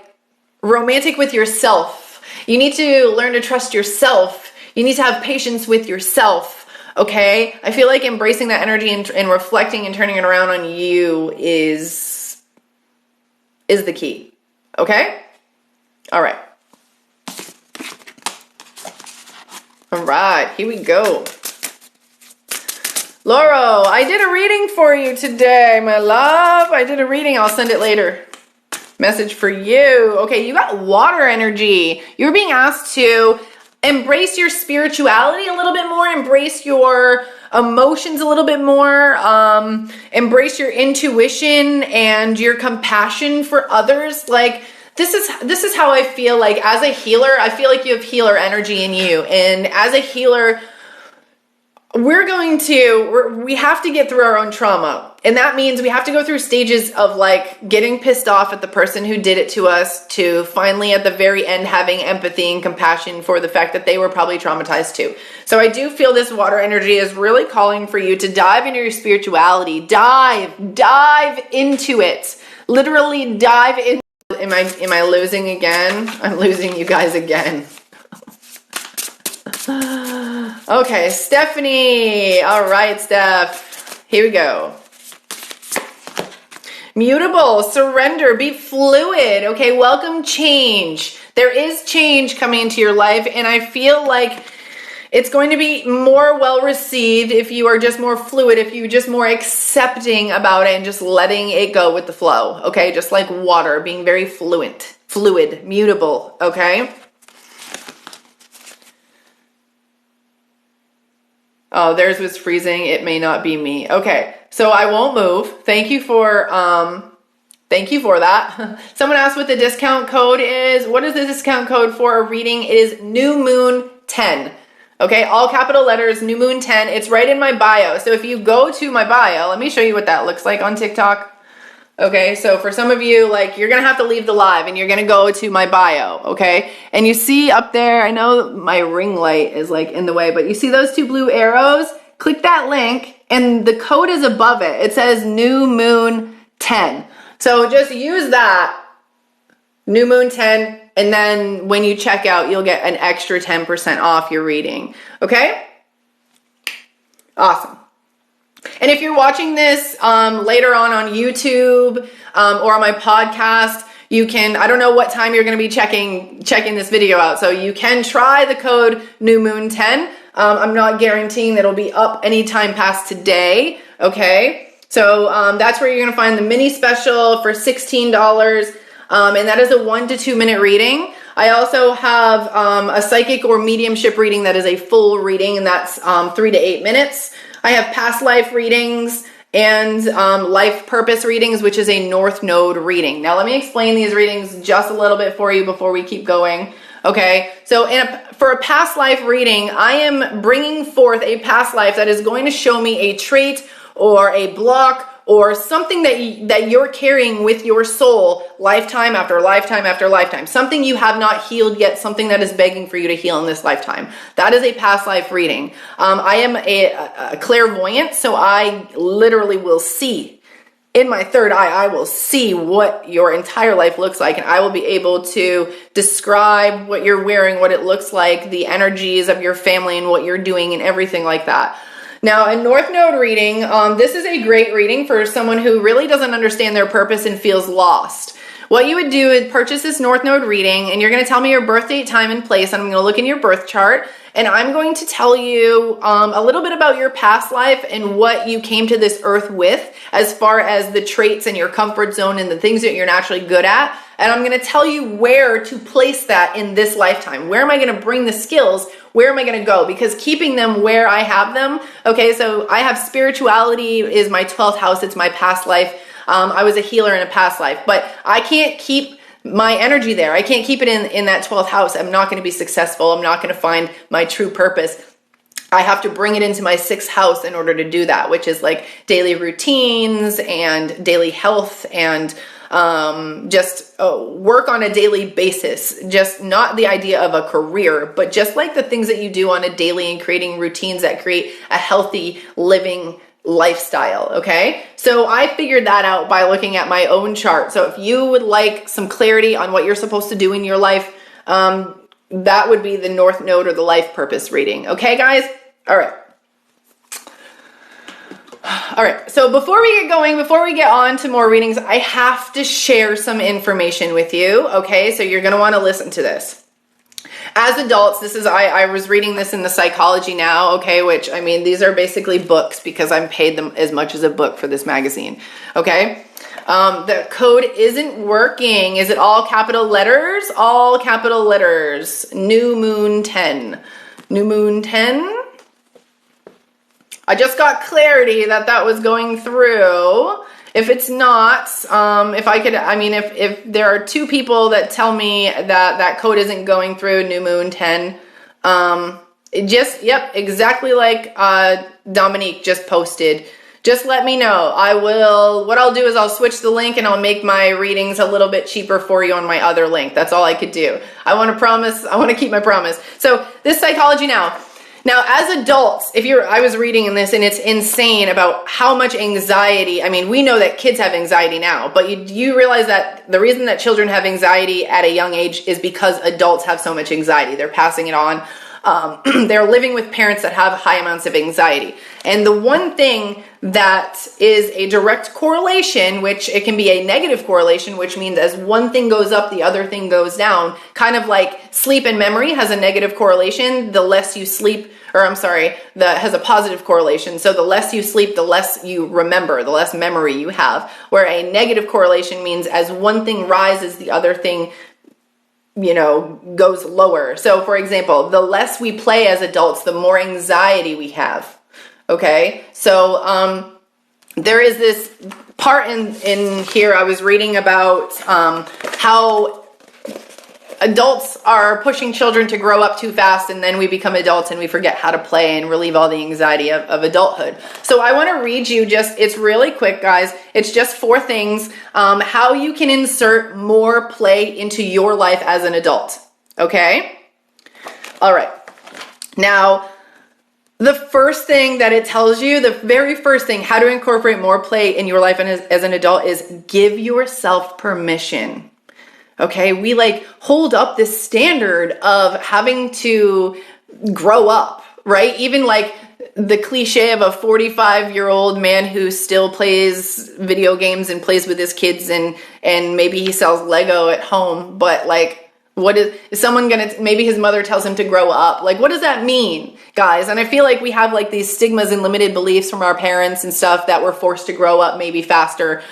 romantic with yourself. You need to learn to trust yourself. You need to have patience with yourself. Okay. I feel like embracing that energy and reflecting and turning it around on you is the key. Okay. All right. All right, here we go. Laurel, I did a reading for you today, my love. I did a reading. I'll send it later. Message for you. Okay, you got water energy. You're being asked to embrace your spirituality a little bit more, embrace your emotions a little bit more, embrace your intuition and your compassion for others. Like, this is how I feel like as a healer. I feel like you have healer energy in you. And as a healer, we have to get through our own trauma. And that means we have to go through stages of like getting pissed off at the person who did it to us, to finally at the very end having empathy and compassion for the fact that they were probably traumatized too. So I do feel this water energy is really calling for you to dive into your spirituality. Dive into it. Literally dive in. Am I losing again? I'm losing you guys again. Okay, Stephanie. All right, Steph. Here we go. Mutable, surrender, be fluid. Okay, welcome change. There is change coming into your life, and I feel like it's going to be more well received if you are just more fluid, if you're just more accepting about it and just letting it go with the flow. Okay, just like water, being very fluid, mutable. Okay. Oh, theirs was freezing. It may not be me. Okay, so I won't move. Thank you for that. Someone asked what the discount code is. What is the discount code for a reading? It is New Moon 10. Okay, all capital letters, New Moon 10. It's right in my bio. So if you go to my bio, let me show you what that looks like on TikTok. Okay, so for some of you, like, you're going to have to leave the live and you're going to go to my bio, okay? And you see up there, I know my ring light is like in the way, but you see those two blue arrows? Click that link and the code is above it. It says New Moon 10. So just use that, New Moon 10, and then when you check out, you'll get an extra 10% off your reading, okay? Awesome. And if you're watching this later on YouTube or on my podcast, you can, I don't know what time you're going to be checking this video out. So you can try the code New Moon 10. I'm not guaranteeing that it'll be up anytime past today. Okay. So that's where you're going to find the mini special for $16. And that is a 1 to 2 minute reading. I also have a psychic or mediumship reading that is a full reading, and that's 3 to 8 minutes. I have past life readings and life purpose readings, which is a North Node reading. Now, let me explain these readings just a little bit for you before we keep going. Okay, so for a past life reading, I am bringing forth a past life that is going to show me a trait or a block or something that you're carrying with your soul lifetime after lifetime after lifetime. Something you have not healed yet, something that is begging for you to heal in this lifetime. That is a past life reading. I am a clairvoyant, so I literally will see. In my third eye, I will see what your entire life looks like, and I will be able to describe what you're wearing, what it looks like, the energies of your family and what you're doing and everything like that. Now, a North Node reading, this is a great reading for someone who really doesn't understand their purpose and feels lost. What you would do is purchase this North Node reading, and you're going to tell me your birth date, time, and place, and I'm going to look in your birth chart, and I'm going to tell you a little bit about your past life and what you came to this earth with as far as the traits and your comfort zone and the things that you're naturally good at. And I'm going to tell you where to place that in this lifetime. Where am I going to bring the skills? Where am I going to go? Because keeping them where I have them. Okay, so I have spirituality is my 12th house. It's my past life. I was a healer in a past life, but I can't keep my energy there. I can't keep it in that 12th house. I'm not going to be successful. I'm not going to find my true purpose. I have to bring it into my 6th house in order to do that, which is like daily routines and daily health and work on a daily basis, just not the idea of a career, but just like the things that you do on a daily and creating routines that create a healthy living lifestyle. Okay. So I figured that out by looking at my own chart. So if you would like some clarity on what you're supposed to do in your life, that would be the North Node or the life purpose reading. Okay, guys? All right. All right. So before we get going, before we get on to more readings, I have to share some information with you. Okay. So you're going to want to listen to this. As adults, I was reading this in the Psychology Now, okay, which, I mean, these are basically books because I'm paid them as much as a book for this magazine, okay? The code isn't working. Is it all capital letters? All capital letters. New Moon 10. New Moon 10? I just got clarity that was going through. If it's not, if there are two people that tell me that code isn't going through, New Moon 10, exactly like Dominique just posted. Just let me know. What I'll do is I'll switch the link and I'll make my readings a little bit cheaper for you on my other link. That's all I could do. I want to keep my promise. So this Psychology Now. Now, as adults, I was reading in this and it's insane about how much anxiety. I mean, we know that kids have anxiety now, but you realize that the reason that children have anxiety at a young age is because adults have so much anxiety. They're passing it on. They're living with parents that have high amounts of anxiety. And the one thing that is a direct correlation, which it can be a negative correlation, which means as one thing goes up, the other thing goes down, kind of like sleep and memory has a negative correlation. The less you sleep, that has a positive correlation. So the less you sleep, the less you remember, the less memory you have. Where a negative correlation means as one thing rises, the other thing goes lower. So for example, the less we play as adults, the more anxiety we have. Okay. So, there is this part in here I was reading about, how adults are pushing children to grow up too fast, and then we become adults and we forget how to play and relieve all the anxiety of adulthood. So I want to read you it's really quick, guys. It's just 4 things, how you can insert more play into your life as an adult. Okay? All right. Now, the first thing that it tells you, the very first thing, how to incorporate more play in your life and as an adult is give yourself permission. Okay, we hold up this standard of having to grow up, right? Even the cliche of a 45-year-old man who still plays video games and plays with his kids and maybe he sells Lego at home, but what is someone maybe his mother tells him to grow up? What does that mean, guys? And I feel like we have these stigmas and limited beliefs from our parents and stuff that we're forced to grow up maybe faster.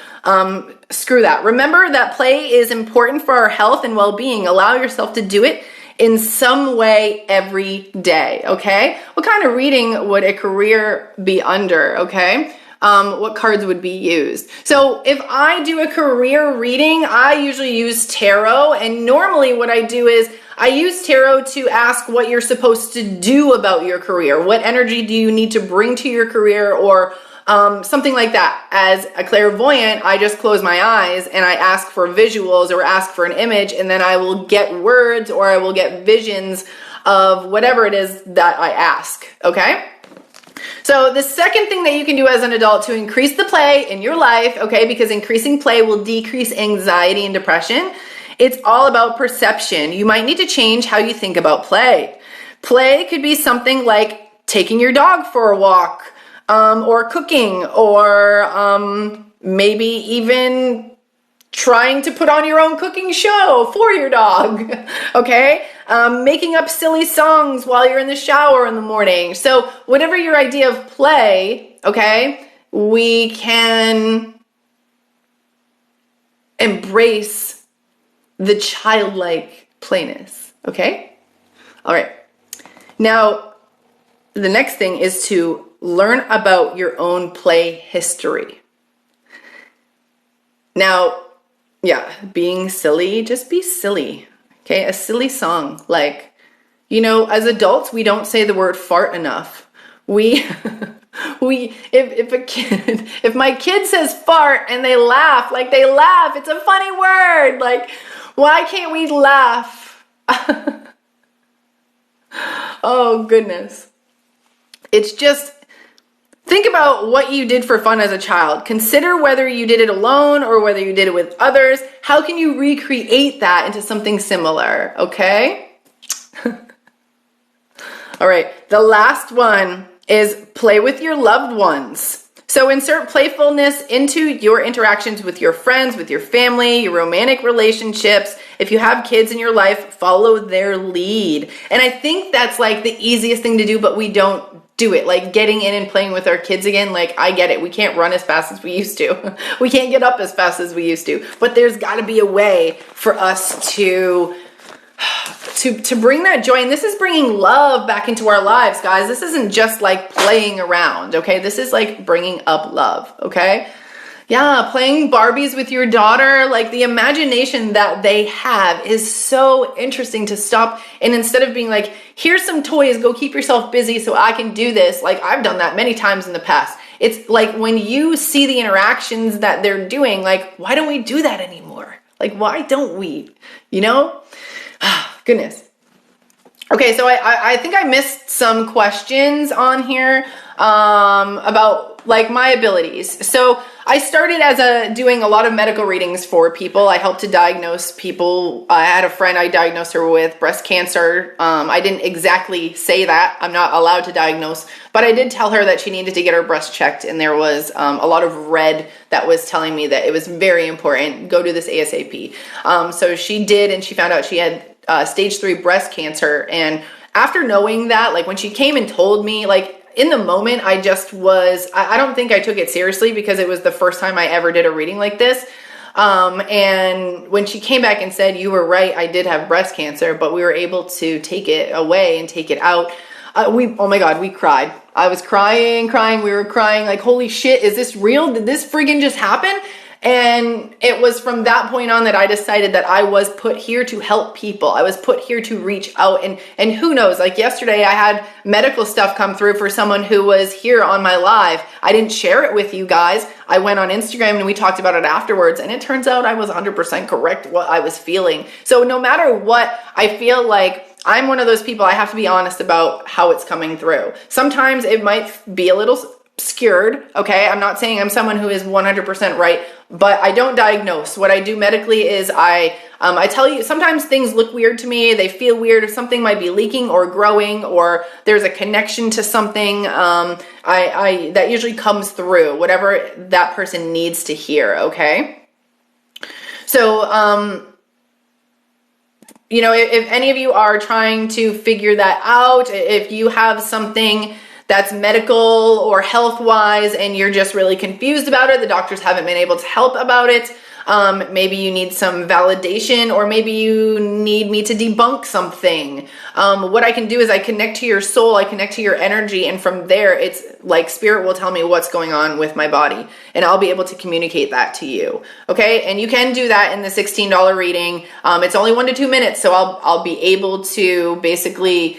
Screw that. Remember that play is important for our health and well-being. Allow yourself to do it in some way every day, okay? What kind of reading would a career be under, okay? What cards would be used? So if I do a career reading, I usually use tarot, and normally what I do is I use tarot to ask what you're supposed to do about your career. What energy do you need to bring to your career, or something like that. As a clairvoyant, I just close my eyes and I ask for visuals or ask for an image, and then I will get words or I will get visions of whatever it is that I ask, okay? So the second thing that you can do as an adult to increase the play in your life, okay, because increasing play will decrease anxiety and depression, it's all about perception. You might need to change how you think about play. Play could be something like taking your dog for a walk, or cooking, or maybe even trying to put on your own cooking show for your dog, okay? Making up silly songs while you're in the shower in the morning. So whatever your idea of play, okay, we can embrace the childlike playness, okay? All right. Now, the next thing is to learn about your own play history. Now, yeah, being silly, just be silly. Okay, a silly song. As adults, we don't say the word fart enough. We if my kid says fart and they laugh, it's a funny word. Like, why can't we laugh? Oh, goodness. It's just, think about what you did for fun as a child. Consider whether you did it alone or whether you did it with others. How can you recreate that into something similar? Okay? All right. The last one is play with your loved ones. So insert playfulness into your interactions with your friends, with your family, your romantic relationships. If you have kids in your life, follow their lead. And I think that's like the easiest thing to do, but we don't do it. Like getting in and playing with our kids again. Like, I get it. We can't run as fast as we used to. We can't get up as fast as we used to. But there's got to be a way for us to bring that joy. And this is bringing love back into our lives, guys. This isn't just like playing around, okay? This is like bringing up love, okay? Yeah, playing Barbies with your daughter, like the imagination that they have is so interesting to stop. And instead of being like, here's some toys, go keep yourself busy so I can do this. Like, I've done that many times in the past. It's like when you see the interactions that they're doing, like, why don't we do that anymore? Like, why don't we, you know? Goodness. Okay, so I think I missed some questions on here about like my abilities. So I started as doing a lot of medical readings for people. I helped to diagnose people. I had a friend, I diagnosed her with breast cancer. I didn't exactly say that. I'm not allowed to diagnose, but I did tell her that she needed to get her breast checked, and there was a lot of red that was telling me that it was very important. Go do this ASAP. So she did, and she found out she had stage 3 breast cancer. And after knowing that, like when she came and told me, like in the moment, I don't think I took it seriously because it was the first time I ever did a reading like this. And when she came back and said, you were right, I did have breast cancer, but we were able to take it away and take it out. Oh my God, we cried. I was crying. We were crying like, holy shit, is this real? Did this friggin' just happen? And it was from that point on that I decided that I was put here to help people. I was put here to reach out, and who knows, like yesterday I had medical stuff come through for someone who was here on my live. I didn't share it with you guys. I went on Instagram and we talked about it afterwards, and it turns out I was 100% correct what I was feeling. So no matter what, I feel like I'm one of those people, I have to be honest about how it's coming through. Sometimes it might be a little obscured, okay? I'm not saying I'm someone who is 100% right, but I don't diagnose. What I do medically is I tell you, sometimes things look weird to me. They feel weird. If something might be leaking or growing, or there's a connection to something, that usually comes through, whatever that person needs to hear, okay? So, you know, if any of you are trying to figure that out, if you have something that's medical or health-wise and you're just really confused about it, the doctors haven't been able to help about it, maybe you need some validation, or maybe you need me to debunk something. What I can do is I connect to your soul, I connect to your energy, and from there, it's like spirit will tell me what's going on with my body, and I'll be able to communicate that to you. Okay, and you can do that in the $16 reading. It's only 1 to 2 minutes, so I'll be able to basically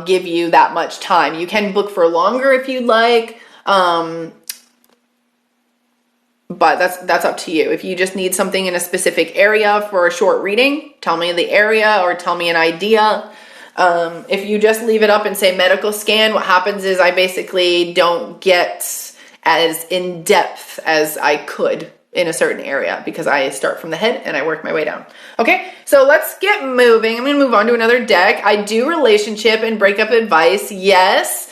give you that much time. You can book for longer if you'd like. But that's up to you. If you just need something in a specific area for a short reading, tell me the area or tell me an idea. If you just leave it up and say medical scan, what happens is I basically don't get as in depth as I could in a certain area because I start from the head and I work my way down. Okay, so let's get moving. I'm going to move on to another deck. I do relationship and breakup advice. Yes.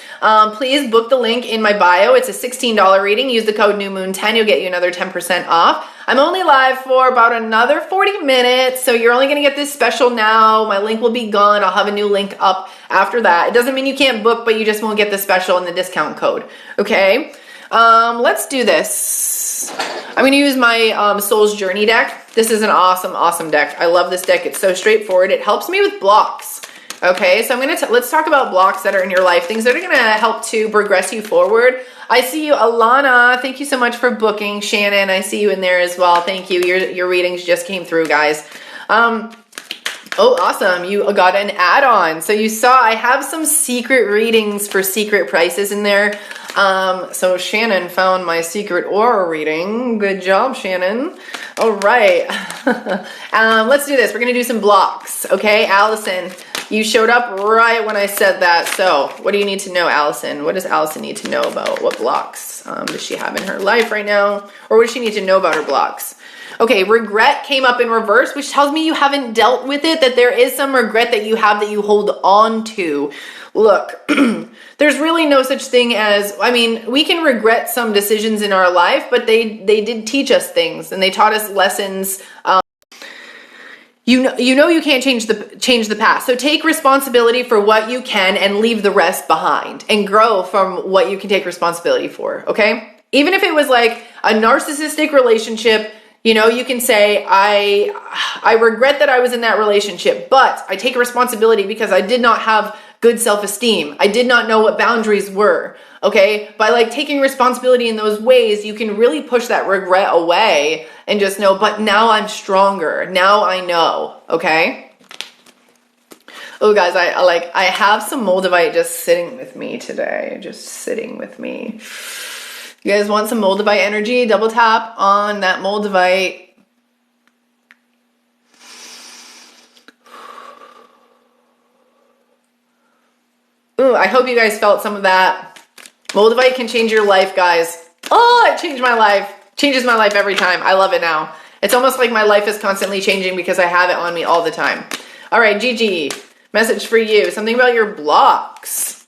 Please book the link in my bio. It's a $16 reading. Use the code NEWMOON10. You'll get you another 10% off. I'm only live for about another 40 minutes, so you're only going to get this special now. My link will be gone. I'll have a new link up after that. It doesn't mean you can't book, but you just won't get the special and the discount code. Okay? Let's do this. I'm going to use my Soul's Journey deck. This is an awesome, awesome deck. I love this deck. It's so straightforward. It helps me with blocks. Okay, so let's talk about blocks that are in your life, things that are going to help to progress you forward. I see you, Alana. Thank you so much for booking. Shannon, I see you in there as well. Thank you. Your readings just came through, guys. Oh, awesome. You got an add-on. So you saw I have some secret readings for secret prices in there. So Shannon found my secret aura reading. Good job, Shannon. All right. Let's do this. We're going to do some blocks. Okay, Allison, you showed up right when I said that. So what do you need to know, Allison? What does Allison need to know about what blocks does she have in her life right now? Or what does she need to know about her blocks? Okay, regret came up in reverse, which tells me you haven't dealt with it, that there is some regret that you have that you hold on to. Look, there's really no such thing as, I mean, we can regret some decisions in our life, but they did teach us things and they taught us lessons. You know you can't change the past. So take responsibility for what you can and leave the rest behind and grow from what you can take responsibility for, okay? Even if it was like a narcissistic relationship, you know, you can say, I regret that I was in that relationship, but I take responsibility because I did not have good self-esteem. I did not know what boundaries were, okay? By like taking responsibility in those ways, you can really push that regret away and just know, but now I'm stronger. Now I know, okay? Oh, guys, I have some Moldavite just sitting with me today, just sitting with me. You guys want some Moldavite energy? Double tap on that Moldavite. Ooh, I hope you guys felt some of that. Moldavite can change your life, guys. Oh, it changed my life. Changes my life every time. I love it now. It's almost like my life is constantly changing because I have it on me all the time. All right, Gigi, message for you. Something about your blocks.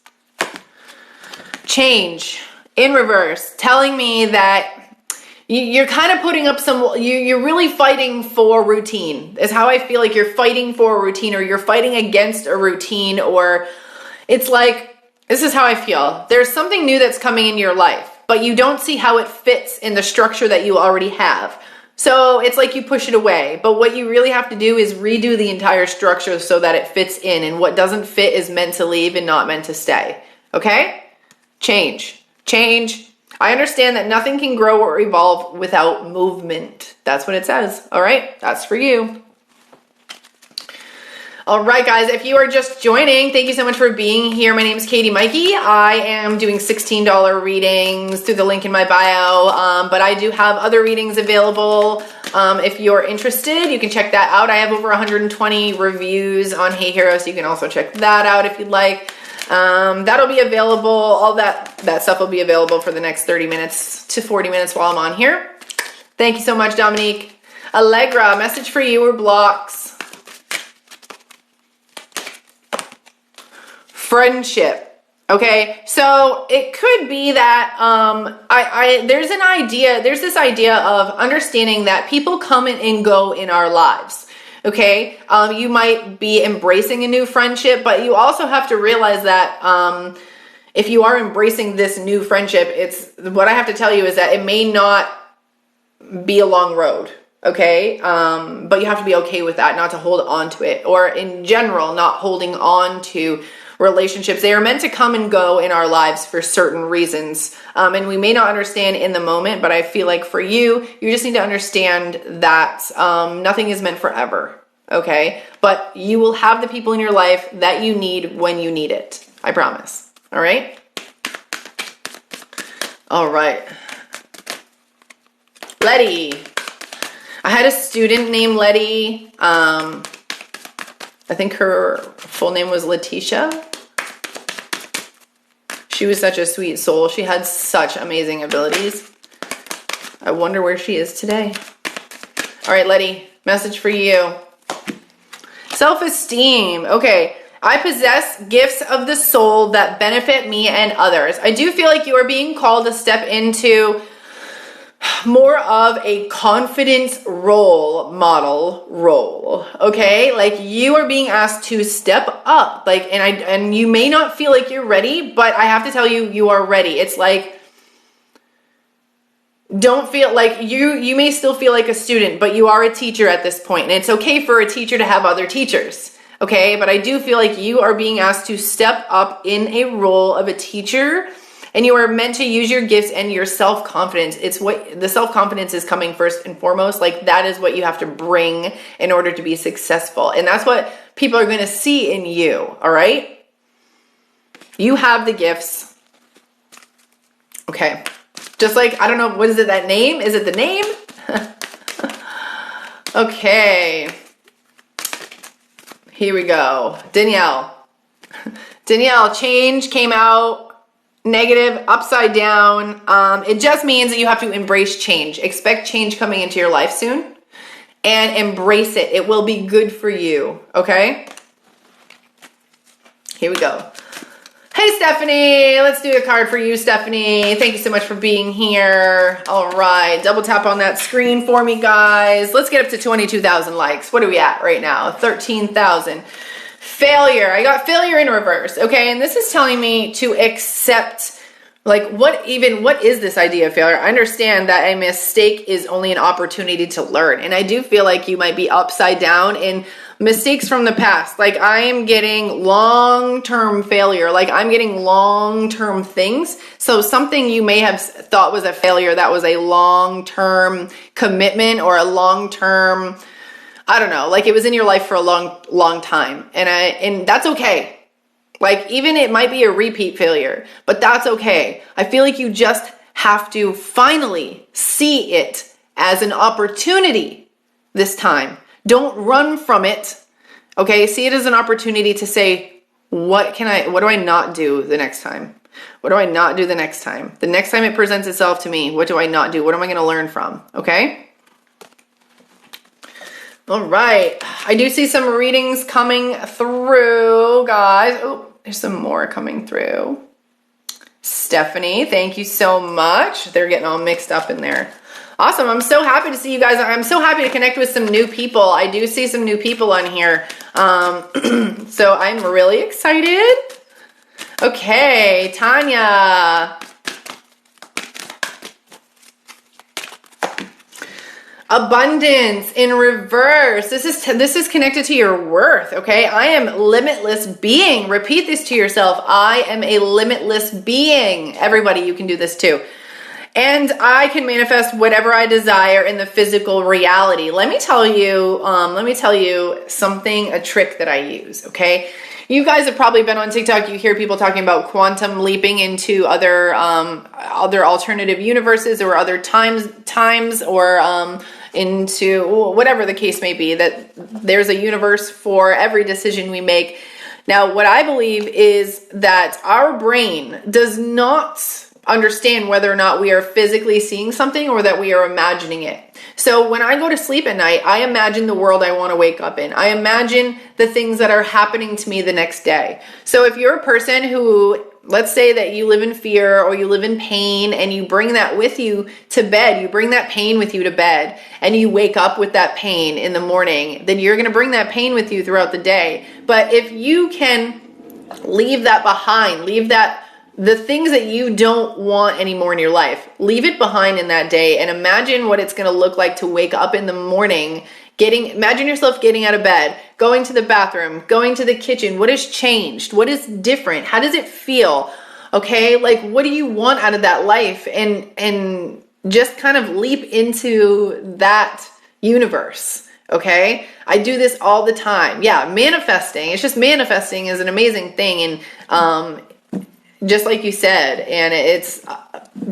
Change. In reverse, telling me that you're kind of putting up you're really fighting for routine is how I feel. Like you're fighting for a routine or you're fighting against a routine, or it's like, this is how I feel. There's something new that's coming in your life, but you don't see how it fits in the structure that you already have. So it's like you push it away, but what you really have to do is redo the entire structure so that it fits in, and what doesn't fit is meant to leave and not meant to stay. Okay? Change. I understand that nothing can grow or evolve without movement. That's what it says. All right, that's for you. All right, guys, if you are just joining, thank you so much for being here. My name is Katie Maike. I am doing $16 readings through the link in my bio, but I do have other readings available. If you're interested, you can check that out. I have over 120 reviews on Hey Hero, so you can also check that out if you'd like. That'll be available. All that stuff will be available for the next 30 minutes to 40 minutes while I'm on here. Thank you so much, Dominique. Allegra, message for you or blocks. Friendship. Okay, so it could be that there's this idea of understanding that people come and go in our lives. Okay, you might be embracing a new friendship, but you also have to realize that if you are embracing this new friendship, what I have to tell you is that it may not be a long road. Okay, but you have to be okay with that, not to hold on to it, or in general, not holding on to relationships. They are meant to come and go in our lives for certain reasons, and we may not understand in the moment, but I feel like for you just need to understand that nothing is meant forever, okay? But you will have the people in your life that you need when you need it. I promise. All right? All right. Letty. I had a student named Letty. I think her full name was Letitia. She was such a sweet soul. She had such amazing abilities. I wonder where she is today. All right, Letty, message for you. Self-esteem. Okay, I possess gifts of the soul that benefit me and others. I do feel like you are being called to step into more of a confidence role model role, okay? Like you are being asked to step up, like, and you may not feel like you're ready, but I have to tell you, you are ready. It's like, don't feel like you may still feel like a student, but you are a teacher at this point, and it's okay for a teacher to have other teachers, okay? But I do feel like you are being asked to step up in a role of a teacher And you are meant to use your gifts and your self-confidence. It's what the self-confidence is coming first and foremost. Like that is what you have to bring in order to be successful. And that's what people are going to see in you. All right. You have the gifts. Okay. Just like, I don't know, what is it, that name? Is it the name? Okay. Here we go. Danielle, change came out negative, upside down. It just means that you have to embrace change. Expect change coming into your life soon and embrace it. It will be good for you. Okay. Here we go. Hey, Stephanie, let's do a card for you, Stephanie. Thank you so much for being here. All right, double tap on that screen for me, guys. Let's get up to 22,000 likes. What are we at right now? 13,000. Failure. I got failure in reverse, okay? And this is telling me to accept, like, what is this idea of failure? I understand that a mistake is only an opportunity to learn. And I do feel like you might be upside down in mistakes from the past. Like I am getting long-term failure. Like I'm getting long-term things. So something you may have thought was a failure that was a long-term commitment or a long-term, I don't know, like it was in your life for a long time. And that's okay. Like even it might be a repeat failure, but that's okay. I feel like you just have to finally see it as an opportunity this time. Don't run from it. Okay, see it as an opportunity to say, what do I not do the next time? What do I not do the next time? The next time it presents itself to me, what do I not do? What am I going to learn from? Okay? All right. I do see some readings coming through, guys. Oh, there's some more coming through. Stephanie, thank you so much. They're getting all mixed up in there. Awesome. I'm so happy to see you guys. I'm so happy to connect with some new people. I do see some new people on here. So I'm really excited. Okay, Tanya. Abundance in reverse. This is connected to your worth, okay? I am limitless being. Repeat this to yourself. I am a limitless being. Everybody, you can do this too. And I can manifest whatever I desire in the physical reality. Let me tell you something, a trick that I use, okay? You guys have probably been on TikTok. You hear people talking about quantum leaping into other alternative universes or other times or into whatever the case may be, that there's a universe for every decision we make. Now, what I believe is that our brain does not understand whether or not we are physically seeing something or that we are imagining it. So when I go to sleep at night, I imagine the world I want to wake up in. I imagine the things that are happening to me the next day. So if you're a person who, let's say that you live in fear or you live in pain and you bring that with you to bed, you bring that pain with you to bed and you wake up with that pain in the morning, then you're going to bring that pain with you throughout the day. But if you can leave that behind, the things that you don't want anymore in your life, leave it behind in that day and imagine what it's going to look like to wake up in the morning, imagine yourself getting out of bed, going to the bathroom, going to the kitchen. What has changed? What is different? How does it feel? Okay. Like, what do you want out of that life? And just kind of leap into that universe. Okay. I do this all the time. Yeah. Manifesting. It's just manifesting is an amazing thing. And, just like you said, and it's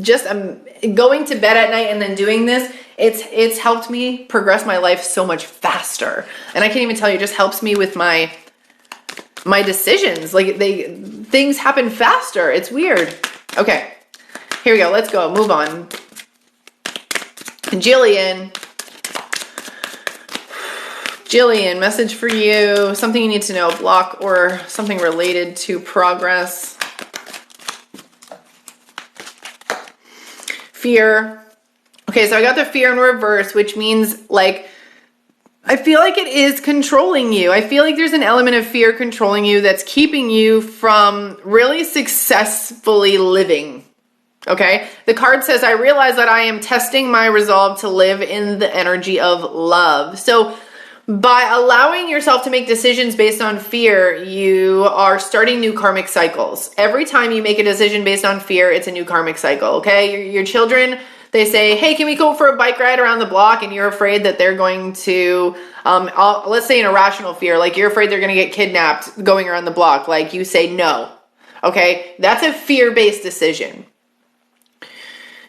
just going to bed at night and then doing this, it's helped me progress my life so much faster. And I can't even tell you, it just helps me with my decisions. Like things happen faster. It's weird. Okay, here we go. Let's go. Move on. Jillian, message for you. Something you need to know, block or something related to progress. Fear. Okay, so I got the fear in reverse, which means like, I feel like it is controlling you. I feel like there's an element of fear controlling you that's keeping you from really successfully living. Okay, the card says, I realize that I am testing my resolve to live in the energy of love. So By allowing yourself to make decisions based on fear, you are starting new karmic cycles. Every time you make a decision based on fear, it's a new karmic cycle, okay? Your children, they say, hey, can we go for a bike ride around the block? And you're afraid that they're going to, let's say an irrational fear, like you're afraid they're going to get kidnapped going around the block. Like you say no, okay? That's a fear-based decision.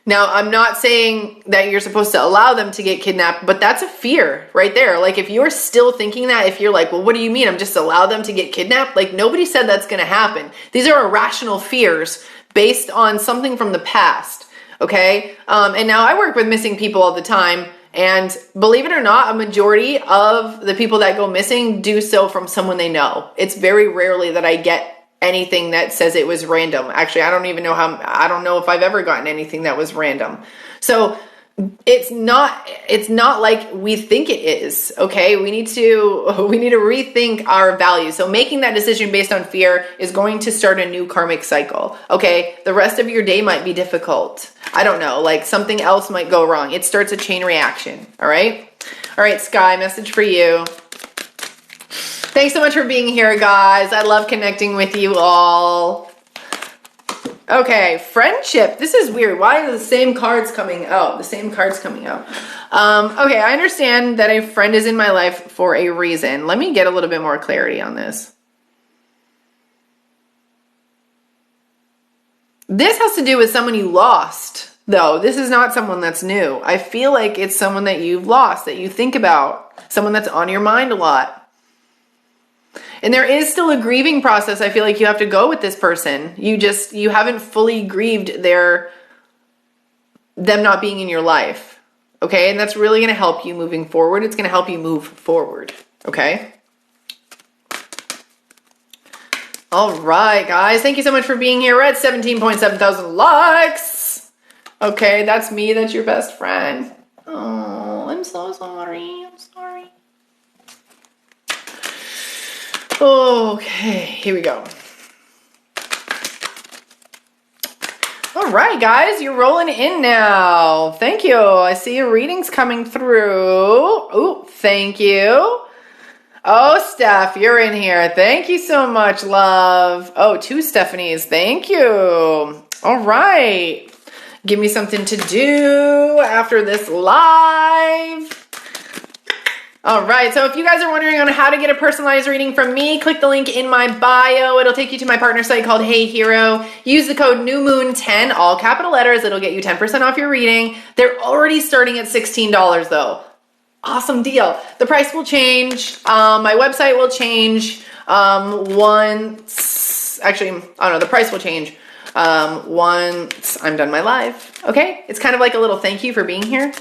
Now, I'm not saying that you're supposed to allow them to get kidnapped, but that's a fear right there. Like if you're still thinking that, if you're like, well, what do you mean? I'm just allow them to get kidnapped? Like nobody said that's going to happen. These are irrational fears based on something from the past. Okay. And now I work with missing people all the time. And believe it or not, a majority of the people that go missing do so from someone they know. It's very rarely that I get anything that says it was random. Actually, I don't know if I've ever gotten anything that was random. So it's not like we think it is. Okay. We need to rethink our values. So making that decision based on fear is going to start a new karmic cycle. Okay. The rest of your day might be difficult. I don't know, like something else might go wrong. It starts a chain reaction. All right. All right, Sky, message for you. Thanks so much for being here, guys. I love connecting with you all. Okay, friendship. This is weird. Why are the same cards coming out? Okay, I understand that a friend is in my life for a reason. Let me get a little bit more clarity on this. This has to do with someone you lost, though. This is not someone that's new. I feel like it's someone that you've lost, that you think about, someone that's on your mind a lot. And there is still a grieving process. I feel like you have to go with this person. You haven't fully grieved them not being in your life. Okay. And that's really going to help you moving forward. It's going to help you move forward. Okay. All right, guys. Thank you so much for being here. We're at 17.7 thousand likes. Okay. That's me. That's your best friend. Oh, I'm so sorry. I'm sorry. Okay, here we go. All right, guys, you're rolling in now. Thank you. I see your readings coming through. Oh, thank you. Oh, Steph, you're in here. Thank you so much, love. Oh, 2 Stephanies. Thank you. All right. Give me something to do after this live. All right, so if you guys are wondering on how to get a personalized reading from me, click the link in my bio. It'll take you to my partner site called Hey Hero. Use the code NEWMOON10, all capital letters. It'll get you 10% off your reading. They're already starting at $16 though. Awesome deal. The price will change. My website will change the price will change once I'm done my live. Okay, it's kind of like a little thank you for being here.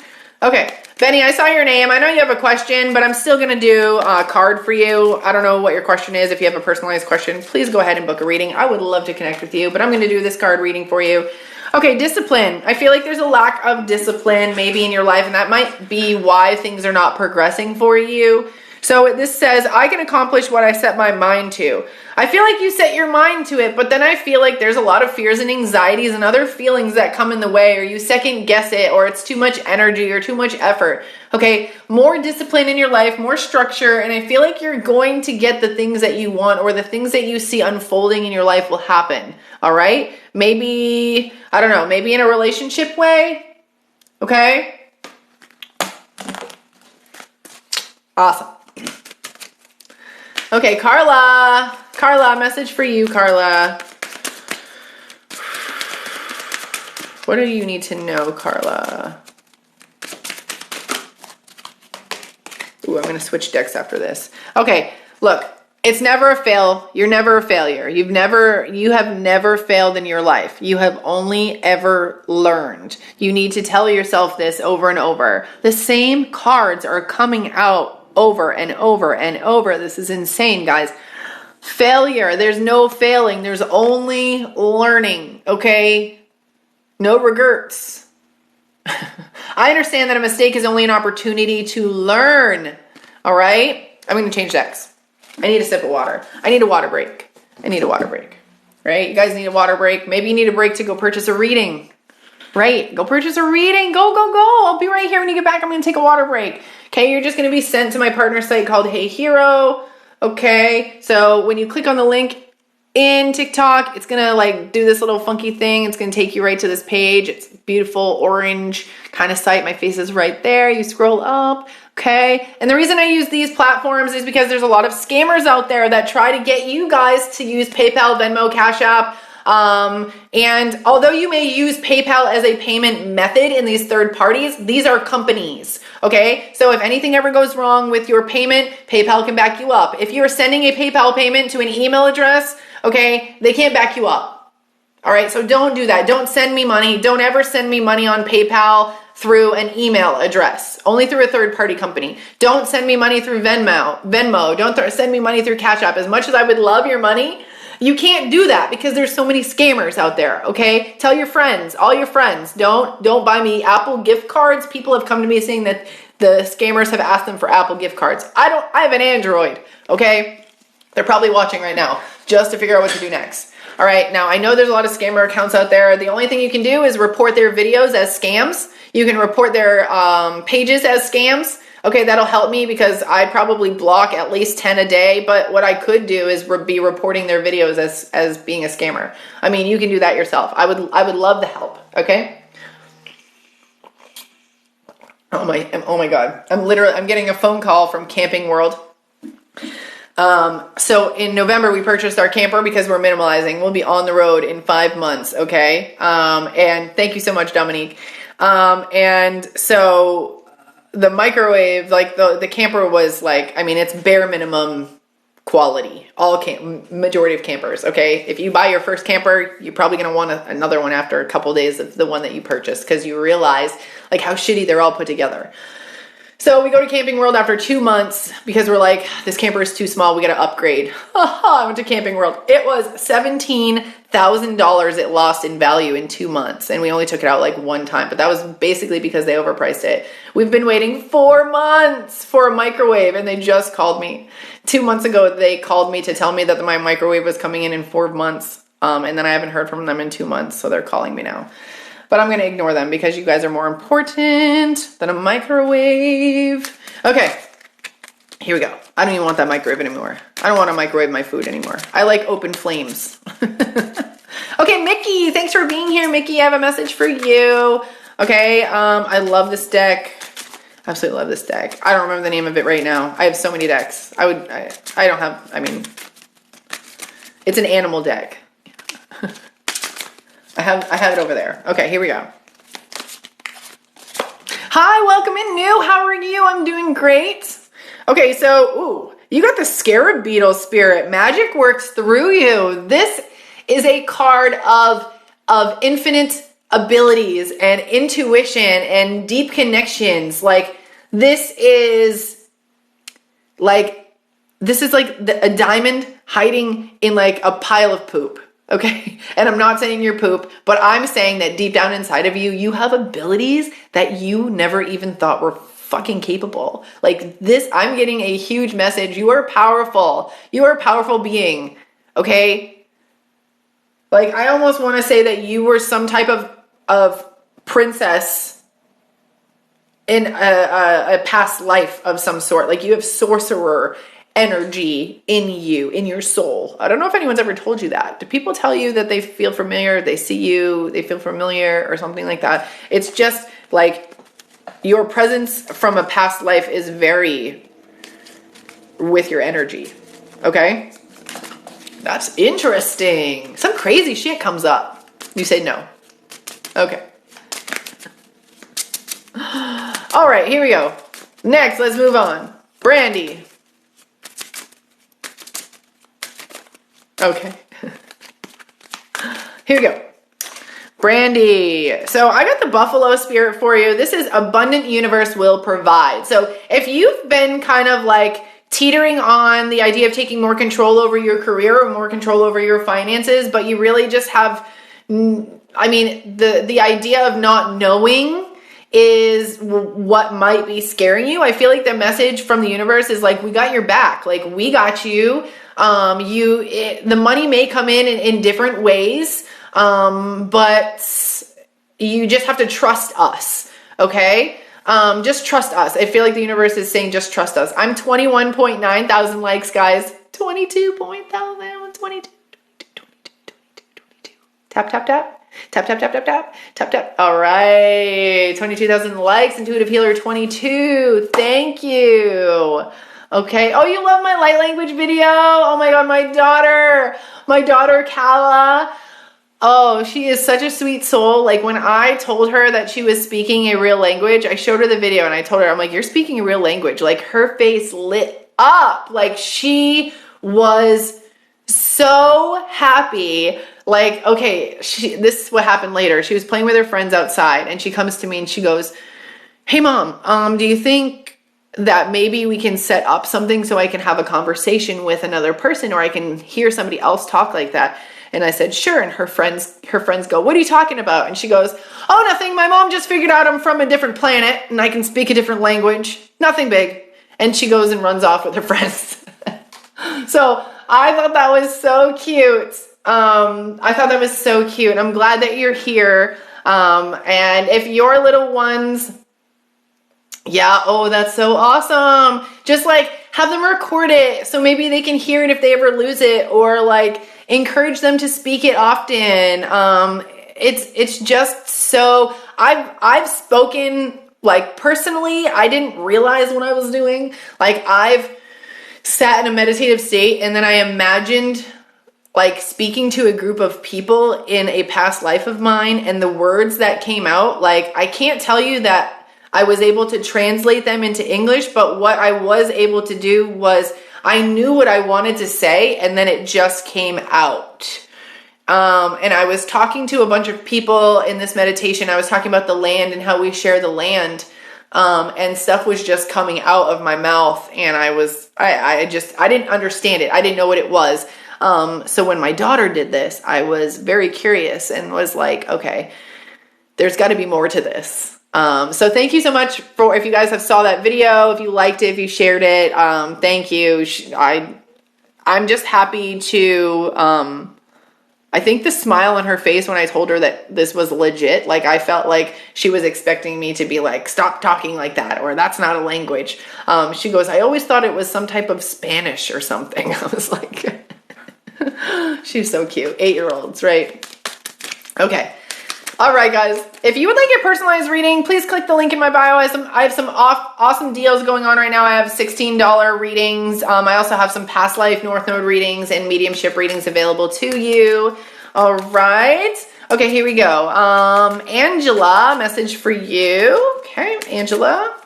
Okay, Benny, I saw your name. I know you have a question, but I'm still going to do a card for you. I don't know what your question is. If you have a personalized question, please go ahead and book a reading. I would love to connect with you, but I'm going to do this card reading for you. Okay, discipline. I feel like there's a lack of discipline maybe in your life, and that might be why things are not progressing for you. So this says, I can accomplish what I set my mind to. I feel like you set your mind to it, but then I feel like there's a lot of fears and anxieties and other feelings that come in the way, or you second guess it, or it's too much energy or too much effort. Okay, more discipline in your life, more structure, and I feel like you're going to get the things that you want, or the things that you see unfolding in your life will happen. All right? Maybe, I don't know, maybe in a relationship way. Okay? Awesome. Okay, Carla, message for you, Carla. What do you need to know, Carla? Ooh, I'm going to switch decks after this. Okay, look, it's never a fail. You're never a failure. You have never failed in your life. You have only ever learned. You need to tell yourself this over and over. The same cards are coming out over and over and over. This is insane, guys. Failure. There's no failing. There's only learning. Okay? No regrets. I understand that a mistake is only an opportunity to learn. All right? I'm going to change decks. I need a sip of water. I need a water break. Right? You guys need a water break. Maybe you need a break to go purchase a reading. Right. Go purchase a reading. Go, go, go. I'll be right here when you get back. I'm going to take a water break. Okay. You're just going to be sent to my partner site called Hey Hero. Okay. So when you click on the link in TikTok, it's going to like do this little funky thing. It's going to take you right to this page. It's beautiful orange kind of site. My face is right there. You scroll up. Okay. And the reason I use these platforms is because there's a lot of scammers out there that try to get you guys to use PayPal, Venmo, Cash App. And although you may use PayPal as a payment method in these third parties, these are companies. Okay. So if anything ever goes wrong with your payment, PayPal can back you up. If you're sending a PayPal payment to an email address, okay, they can't back you up. All right. So don't do that. Don't send me money. Don't ever send me money on PayPal through an email address, only through a third party company. Don't send me money through Venmo. Don't send me money through Cash App. As much as I would love your money, you can't do that because there's so many scammers out there, okay? Tell your friends, all your friends, don't buy me Apple gift cards. People have come to me saying that the scammers have asked them for Apple gift cards. I have an Android, okay? They're probably watching right now just to figure out what to do next. All right, now I know there's a lot of scammer accounts out there. The only thing you can do is report their videos as scams. You can report their pages as scams. Okay, that'll help me because I probably block at least 10 a day, but what I could do is be reporting their videos as being a scammer. I mean, you can do that yourself. I would love the help, okay? Oh my God. I'm getting a phone call from Camping World. So in November, we purchased our camper because we're minimalizing. We'll be on the road in 5 months, okay? And thank you so much, Dominique. And so the microwave, like the camper was like, I mean, it's bare minimum quality, majority of campers. Okay. If you buy your first camper, you're probably going to want another one after a couple days of the one that you purchased, because you realize like how shitty they're all put together. So we go to Camping World after 2 months because we're like, this camper is too small. We got to upgrade. I went to Camping World. It was $17,000 it lost in value in 2 months. And we only took it out like one time, but that was basically because they overpriced it. We've been waiting 4 months for a microwave, and they just called me. 2 months ago, they called me to tell me that my microwave was coming in 4 months. And then I haven't heard from them in 2 months. So they're calling me now. But I'm going to ignore them because you guys are more important than a microwave. Okay, here we go. I don't even want that microwave anymore. I don't want to microwave my food anymore. I like open flames. Okay, Mickey, thanks for being here. Mickey, I have a message for you. Okay, I love this deck. Absolutely love this deck. I don't remember the name of it right now. I have so many decks. It's an animal deck. I have it over there. Okay, here we go. Hi, welcome in, New. How are you? I'm doing great. Okay, so, you got the Scarab Beetle spirit. Magic works through you. This is a card of infinite abilities and intuition and deep connections. This is like a diamond hiding in like a pile of poop. Okay. And I'm not saying you're poop, but I'm saying that deep down inside of you, you have abilities that you never even thought were fucking capable. Like this, I'm getting a huge message. You are powerful. You are a powerful being. Okay. Like I almost want to say that you were some type of princess in a past life of some sort. Like you have sorcerer energy in you, in your soul. I don't know if anyone's ever told you that. Do people tell you that they feel familiar, they see you, they feel familiar or something like that? It's just like your presence from a past life is very with your energy. Okay? That's interesting. Some crazy shit comes up. You say no. Okay. All right, here we go. Next, let's move on. Brandy. Okay. Here we go. Brandy. So I got the Buffalo Spirit for you. This is abundant universe will provide. So if you've been kind of like teetering on the idea of taking more control over your career or more control over your finances, but you really just have, the idea of not knowing is what might be scaring you. I feel like the message from the universe is like, we got your back. Like we got you. The money may come in different ways. But you just have to trust us, okay? Just trust us. I feel like the universe is saying, just trust us. I'm 21.9 thousand likes, guys. 22 point thousand, 22. Tap, tap, tap. Tap, tap, tap, tap, tap. Tap, tap. All right. 22,000 likes. Intuitive Healer 22. Thank you. Okay. Oh, you love my light language video? Oh my God, my daughter, Kala. Oh, she is such a sweet soul. Like when I told her that she was speaking a real language, I showed her the video and I told her, I'm like, you're speaking a real language. Like her face lit up. Like she was so happy. Like, okay, this is what happened later. She was playing with her friends outside and she comes to me and she goes, hey mom, do you think that maybe we can set up something so I can have a conversation with another person or I can hear somebody else talk like that? And I said, sure. And her friends go, what are you talking about? And she goes, oh, nothing. My mom just figured out I'm from a different planet and I can speak a different language. Nothing big. And she goes and runs off with her friends. So I thought that was so cute. I'm glad that you're here. And if your little ones, that's so awesome. Just like have them record it so maybe they can hear it if they ever lose it, or like encourage them to speak it often. It's just so I've spoken like personally. I didn't realize what I was doing. Like I've sat in a meditative state and then I imagined like speaking to a group of people in a past life of mine, and the words that came out, like I can't tell you that I was able to translate them into English, but what I was able to do was I knew what I wanted to say and then it just came out. And I was talking to a bunch of people in this meditation. I was talking about the land and how we share the land. And stuff was just coming out of my mouth and I didn't understand it. I didn't know what it was. So when my daughter did this, I was very curious and was like, okay, there's got to be more to this. So thank you so much for, if you guys have saw that video, if you liked it, if you shared it, thank you. I'm just happy to, I think the smile on her face when I told her that this was legit, like I felt like she was expecting me to be like, stop talking like that, or that's not a language. She goes, I always thought it was some type of Spanish or something. I was like, she's so cute. 8-year-olds, right? Okay. All right, guys. If you would like a personalized reading, please click the link in my bio. I have some awesome deals going on right now. I have $16 readings. I also have some past life North Node readings and mediumship readings available to you. All right. Okay, here we go. Angela, message for you. Okay, Angela.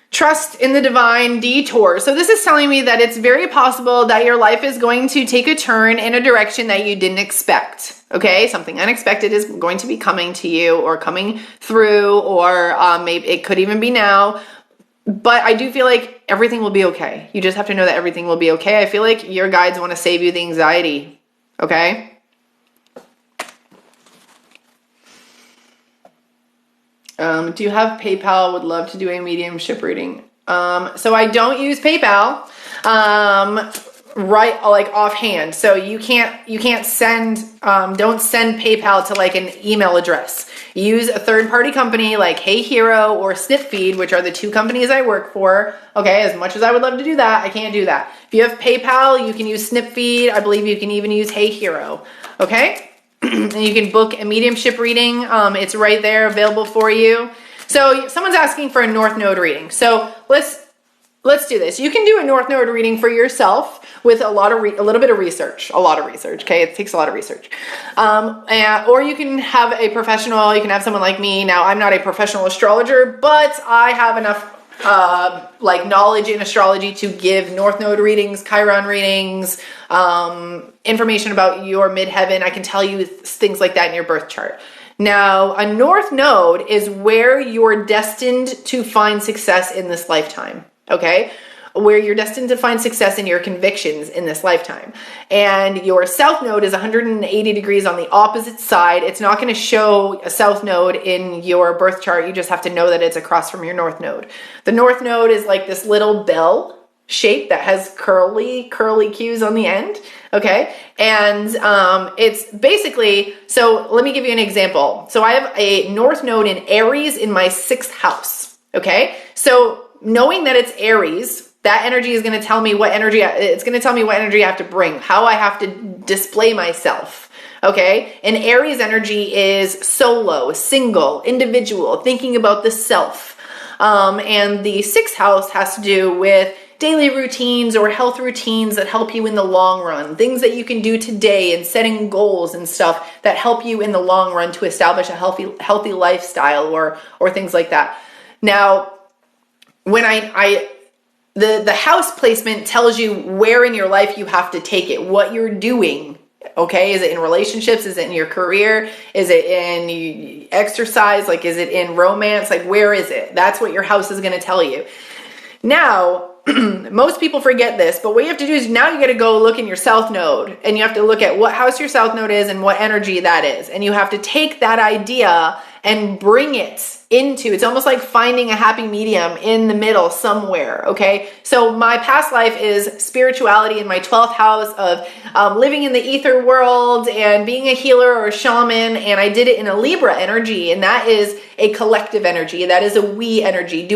Trust in the divine detour. So this is telling me that it's very possible that your life is going to take a turn in a direction that you didn't expect. Okay, something unexpected is going to be coming to you or coming through, or maybe it could even be now. But I do feel like everything will be okay. You just have to know that everything will be okay. I feel like your guides want to save you the anxiety. Okay? Do you have PayPal? Would love to do a mediumship reading. So I don't use PayPal, right, like offhand. So you can't send, don't send PayPal to like an email address. Use a third-party company like Hey Hero or Snipfeed, which are the two companies I work for. Okay, as much as I would love to do that, I can't do that. If you have PayPal, you can use Snipfeed. I believe you can even use Hey Hero. Okay? And you can book a mediumship reading. It's right there available for you. So someone's asking for a North Node reading. So let's do this. You can do a North Node reading for yourself with a little bit of research. A lot of research. Okay, it takes a lot of research. Or you can have a professional. You can have someone like me. Now I'm not a professional astrologer, but I have enough knowledge in astrology to give North Node readings, Chiron readings, information about your midheaven. I can tell you things like that in your birth chart. Now, a North Node is where you're destined to find success in this lifetime, okay? Where you're destined to find success in your convictions in this lifetime. And your South Node is 180 degrees on the opposite side. It's not going to show a South Node in your birth chart. You just have to know that it's across from your North Node. The North Node is like this little bell shape that has curly Q's on the end. Okay. And it's basically, so let me give you an example. So I have a North Node in Aries in my 6th house. Okay. So knowing that it's Aries, that energy is going to tell me what energy, it's going to tell me what energy I have to bring, how I have to display myself. Okay. And Aries energy is solo, single, individual, thinking about the self. And the 6th house has to do with daily routines or health routines that help you in the long run, things that you can do today and setting goals and stuff that help you in the long run to establish a healthy lifestyle or things like that. Now, when the house placement tells you where in your life you have to take it, what you're doing. Okay. Is it in relationships? Is it in your career? Is it in exercise? Like, is it in romance? Like, where is it? That's what your house is going to tell you. Now, most people forget this, but what you have to do is now you got to go look in your South Node and you have to look at what house your South Node is and what energy that is. And you have to take that idea and bring it into, it's almost like finding a happy medium in the middle somewhere. Okay. So my past life is spirituality in my 12th house of living in the ether world and being a healer or a shaman. And I did it in a Libra energy. And that is a collective energy. That is a we energy,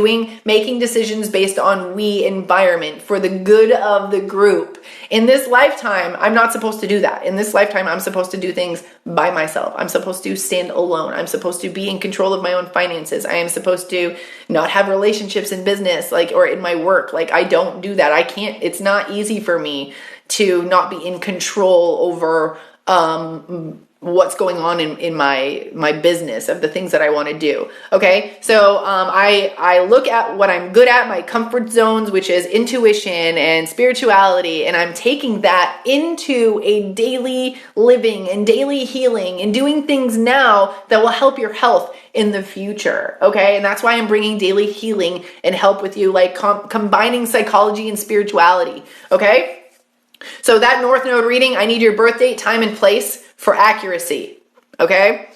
making decisions based on we environment for the good of the group. In this lifetime, I'm not supposed to do that. In this lifetime, I'm supposed to do things by myself. I'm supposed to stand alone. I'm supposed to be in control of my own finances. I am supposed to not have relationships in business, or in my work. I don't do that. I can't, it's not easy for me to not be in control over, what's going on in my business of the things that I want to do. Okay. So, I look at what I'm good at, my comfort zones, which is intuition and spirituality. And I'm taking that into a daily living and daily healing and doing things now that will help your health in the future. Okay. And that's why I'm bringing daily healing and help with you, combining psychology and spirituality. Okay. So that North Node reading, I need your birth date, time, and place for accuracy. Okay?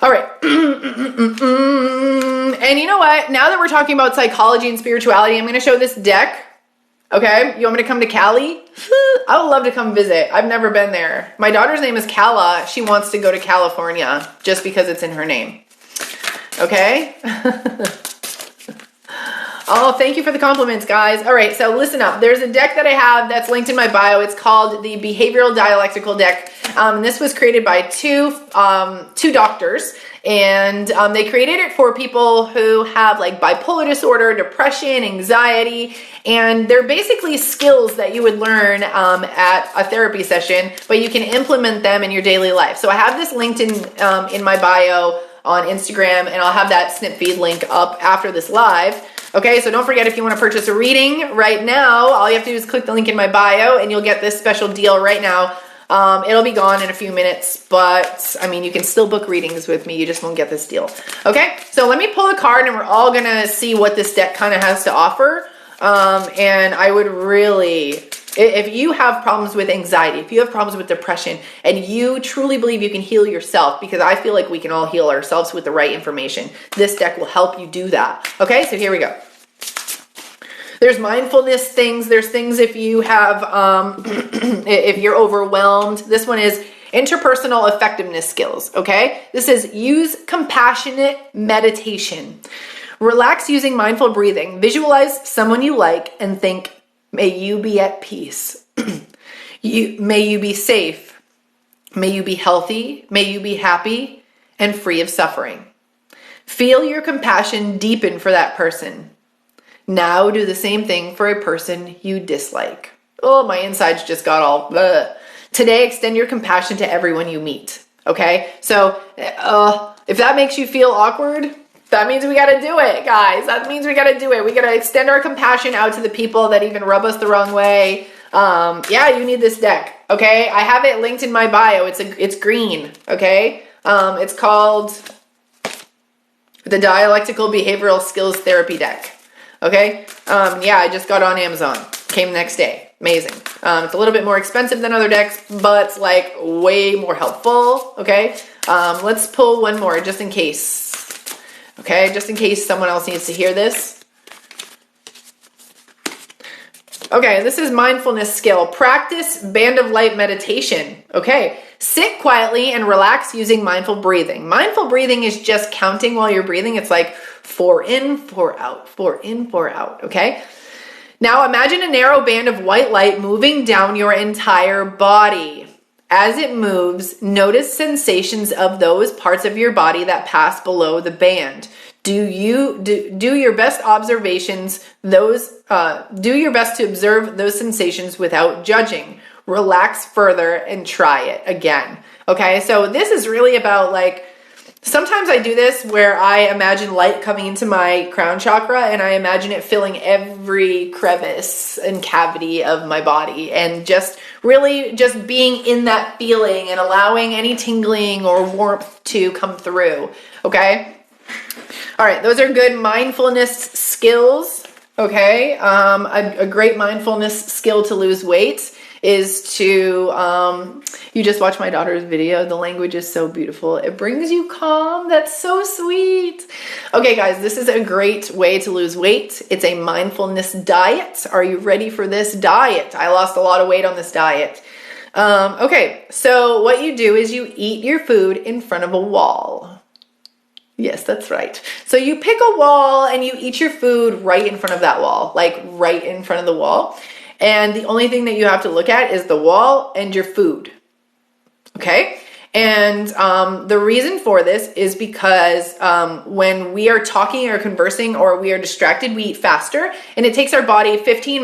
All right. And you know what? Now that we're talking about psychology and spirituality, I'm going to show this deck. Okay? You want me to come to Cali? I would love to come visit. I've never been there. My daughter's name is Kala. She wants to go to California just because it's in her name. Okay? Oh, thank you for the compliments, guys. All right, so listen up. There's a deck that I have that's linked in my bio. It's called the Behavioral Dialectical deck. This was created by two doctors, and they created it for people who have bipolar disorder, depression, anxiety, and they're basically skills that you would learn at a therapy session, but you can implement them in your daily life. So I have this linked in my bio on Instagram, and I'll have that snip feed link up after this live. Okay, so don't forget, if you want to purchase a reading right now, all you have to do is click the link in my bio and you'll get this special deal right now. It'll be gone in a few minutes, but you can still book readings with me. You just won't get this deal. Okay, so let me pull a card and we're all going to see what this deck kind of has to offer. And I would really, if you have problems with anxiety, if you have problems with depression, and you truly believe you can heal yourself, because I feel like we can all heal ourselves with the right information, this deck will help you do that. Okay, so here we go. There's mindfulness things. There's things if you have, if you're overwhelmed. This one is interpersonal effectiveness skills. Okay, this is use compassionate meditation. Relax using mindful breathing. Visualize someone you like and think, may you be at peace. May you be safe. May you be healthy. May you be happy and free of suffering. Feel your compassion deepen for that person. Now do the same thing for a person you dislike. Oh, my insides just got all bleh. Today, extend your compassion to everyone you meet. Okay? So, if that makes you feel awkward, that means we got to do it, guys. That means we got to do it. We got to extend our compassion out to the people that even rub us the wrong way. Yeah, you need this deck. Okay, I have it linked in my bio. It's green. Okay, it's called the Dialectical Behavioral Skills Therapy deck. Okay, yeah, I just got on Amazon. Came the next day. Amazing. It's a little bit more expensive than other decks, but way more helpful. Okay, let's pull one more just in case. Okay, just in case someone else needs to hear this. Okay, this is mindfulness skill. Practice band of light meditation. Okay, sit quietly and relax using mindful breathing. Mindful breathing is just counting while you're breathing. It's like 4 in, 4 out, 4 in, 4 out. Okay. Now imagine a narrow band of white light moving down your entire body. As it moves, notice sensations of those parts of your body that pass below the band. Do your best observations, do your best to observe those sensations without judging. Relax further and try it again. Okay, so this is really about like, sometimes I do this where I imagine light coming into my crown chakra and I imagine it filling every crevice and cavity of my body and just really just being in that feeling and allowing any tingling or warmth to come through. Okay. All right. Those are good mindfulness skills. Okay. A great mindfulness skill to lose weight is to, you just watched my daughter's video. The language is so beautiful. It brings you calm. That's so sweet. Okay, guys, this is a great way to lose weight. It's a mindfulness diet. Are you ready for this diet? I lost a lot of weight on this diet. Okay, so what you do is you eat your food in front of a wall. Yes, that's right. So you pick a wall and you eat your food right in front of that wall, like right in front of the wall. And the only thing that you have to look at is the wall and your food. Okay? And the reason for this is because when we are talking or conversing or we are distracted, we eat faster. And it takes our body 20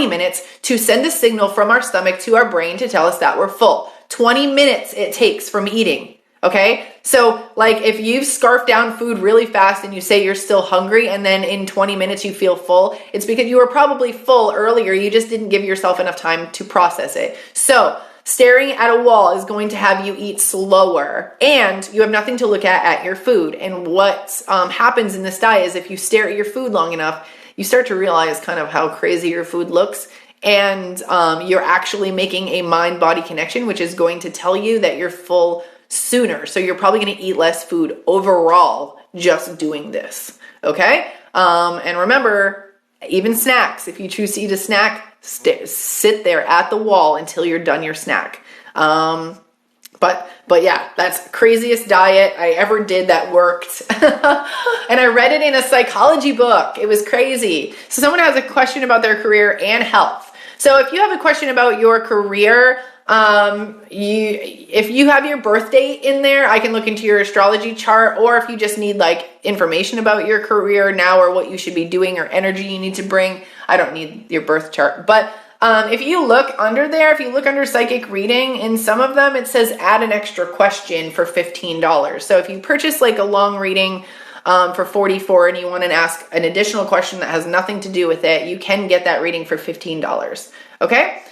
minutes to send a signal from our stomach to our brain to tell us that we're full. 20 minutes it takes from eating. Okay, so like if you scarf down food really fast and you say you're still hungry and then in 20 minutes you feel full, it's because you were probably full earlier. You just didn't give yourself enough time to process it. So staring at a wall is going to have you eat slower and you have nothing to look at your food. And what happens in this diet is if you stare at your food long enough, you start to realize kind of how crazy your food looks. And you're actually making a mind-body connection, which is going to tell you that you're full sooner. So you're probably going to eat less food overall just doing this. Okay. And remember, even snacks, if you choose to eat a snack, sit there at the wall until you're done your snack. But yeah, that's the craziest diet I ever did that worked. And I read it in a psychology book. It was crazy. So someone has a question about their career and health. So if you have a question about your career, if you have your birth date in there, I can look into your astrology chart, or if you just need like information about your career now or what you should be doing or energy you need to bring, I don't need your birth chart. But if you look under there, if you look under psychic reading, in some of them, it says add an extra question for $15. So if you purchase like a long reading for $44 and you want to ask an additional question that has nothing to do with it, you can get that reading for $15. Okay.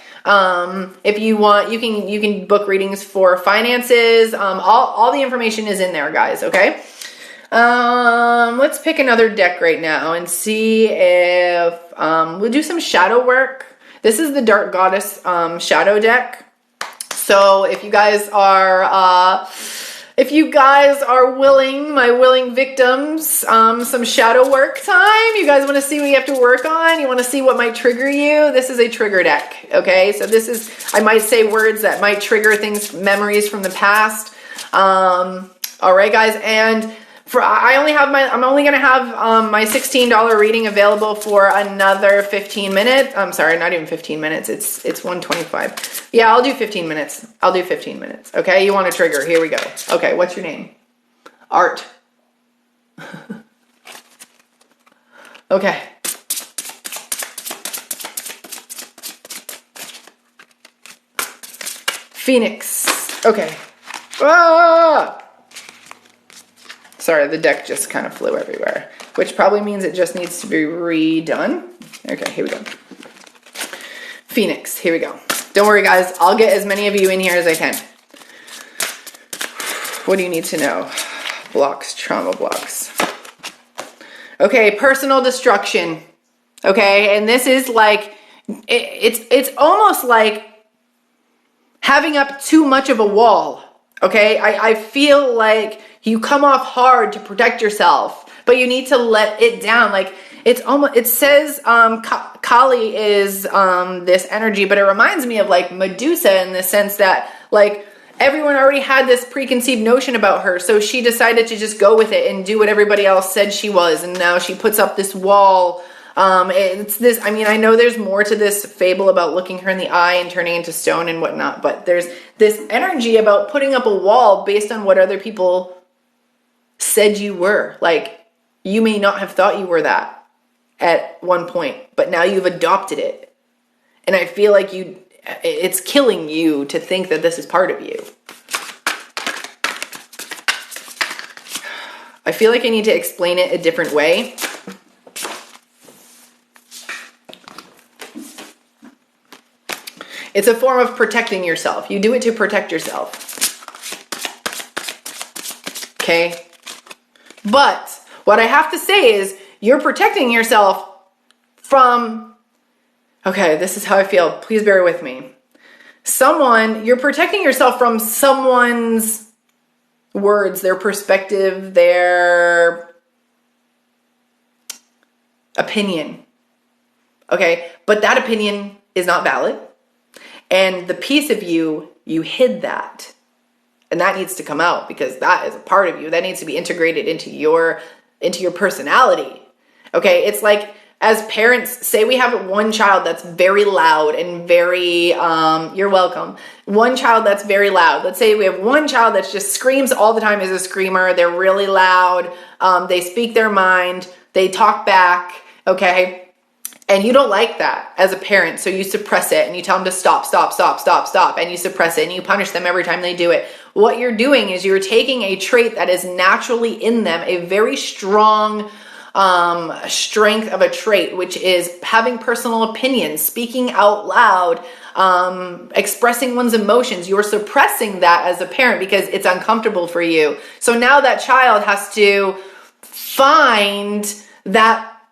If you want, you can book readings for finances. All the information is in there, guys. Okay. Let's pick another deck right now and see if, we'll do some shadow work. This is the Dark Goddess, shadow deck. So if you guys are, willing, my willing victims, some shadow work time. You guys want to see what you have to work on? You want to see what might trigger you? This is a trigger deck. Okay. So this is, I might say words that might trigger things, memories from the past. All right, guys. And I'm only going to have, my $16 reading available for another 15 minutes. I'm sorry, not even 15 minutes. It's 1:25. Yeah, I'll do 15 minutes. Okay. You want a trigger. Here we go. Okay. What's your name? Art. Okay. Phoenix. Okay. Ah! Sorry, the deck just kind of flew everywhere, which probably means it just needs to be redone. Okay, here we go. Phoenix, here we go. Don't worry, guys. I'll get as many of you in here as I can. What do you need to know? Blocks, trauma blocks. Okay, personal destruction. Okay, and this is like, it's almost like having up too much of a wall. Okay, I feel like you come off hard to protect yourself, but you need to let it down. Like it's almost, it says Kali is this energy, but it reminds me of like Medusa in the sense that like everyone already had this preconceived notion about her, so she decided to just go with it and do what everybody else said she was, and now she puts up this wall. It's this, I mean, I know there's more to this fable about looking her in the eye and turning into stone and whatnot, but there's this energy about putting up a wall based on what other people said you were. Like, you may not have thought you were that at one point, but now you've adopted it. And I feel like it's killing you to think that this is part of you. I feel like I need to explain it a different way. It's a form of protecting yourself. You do it to protect yourself. Okay? But what I have to say is you're protecting yourself from, okay, this is how I feel. Please bear with me. You're protecting yourself from someone's words, their perspective, their opinion. Okay? But that opinion is not valid. And the piece of you hid that. And that needs to come out because that is a part of you. That needs to be integrated into your personality. Okay? It's like, as parents, say we have one child that's very loud and very, you're welcome. One child that's very loud. Let's say we have one child that just screams all the time, is a screamer. They're really loud. They speak their mind. They talk back. Okay? And you don't like that as a parent. So you suppress it and you tell them to stop. And you suppress it and you punish them every time they do it. What you're doing is you're taking a trait that is naturally in them, a very strong strength of a trait, which is having personal opinions, speaking out loud, expressing one's emotions. You're suppressing that as a parent because it's uncomfortable for you. So now that child has to find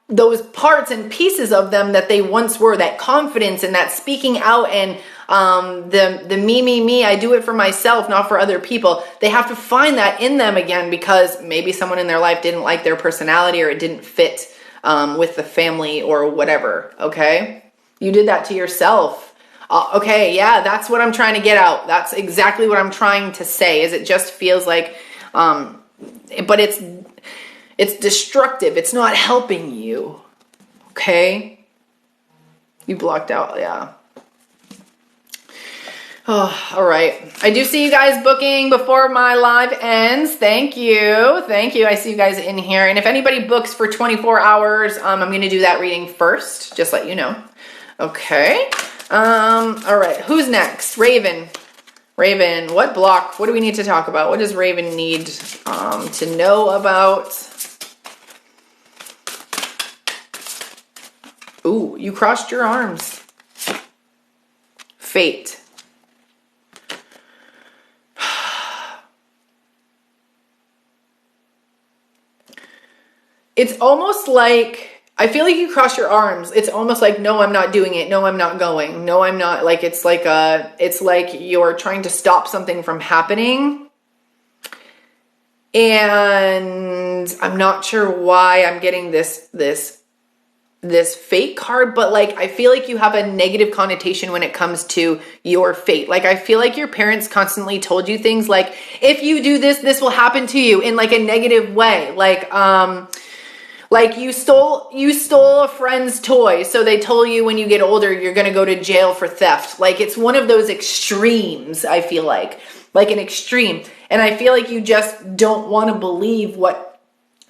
those parts and pieces of them that they once were, that confidence and that speaking out and the me, I do it for myself, not for other people. They have to find that in them again because maybe someone in their life didn't like their personality or it didn't fit with the family or whatever, okay? You did that to yourself. Okay, yeah, that's what I'm trying to get out. That's exactly what I'm trying to say, is it just feels like, but it's destructive. It's not helping you, okay? You blocked out, yeah. Oh, all right. I do see you guys booking before my live ends. Thank you. Thank you. I see you guys in here. And if anybody books for 24 hours, I'm going to do that reading first. Just let you know. Okay. All right. Who's next? Raven. Raven, what block? What do we need to talk about? What does Raven need to know about? Ooh, you crossed your arms. Fate. It's almost like, I feel like you cross your arms. It's almost like, no, I'm not doing it. No, I'm not going. No, I'm not. Like, it's like you're trying to stop something from happening. And I'm not sure why I'm getting this fate card, but like, I feel like you have a negative connotation when it comes to your fate. Like, I feel like your parents constantly told you things like, if you do this, this will happen to you, in like a negative way. Like you stole a friend's toy, so they told you when you get older, you're going to go to jail for theft. Like, it's one of those extremes, I feel like an extreme. And I feel like you just don't want to believe what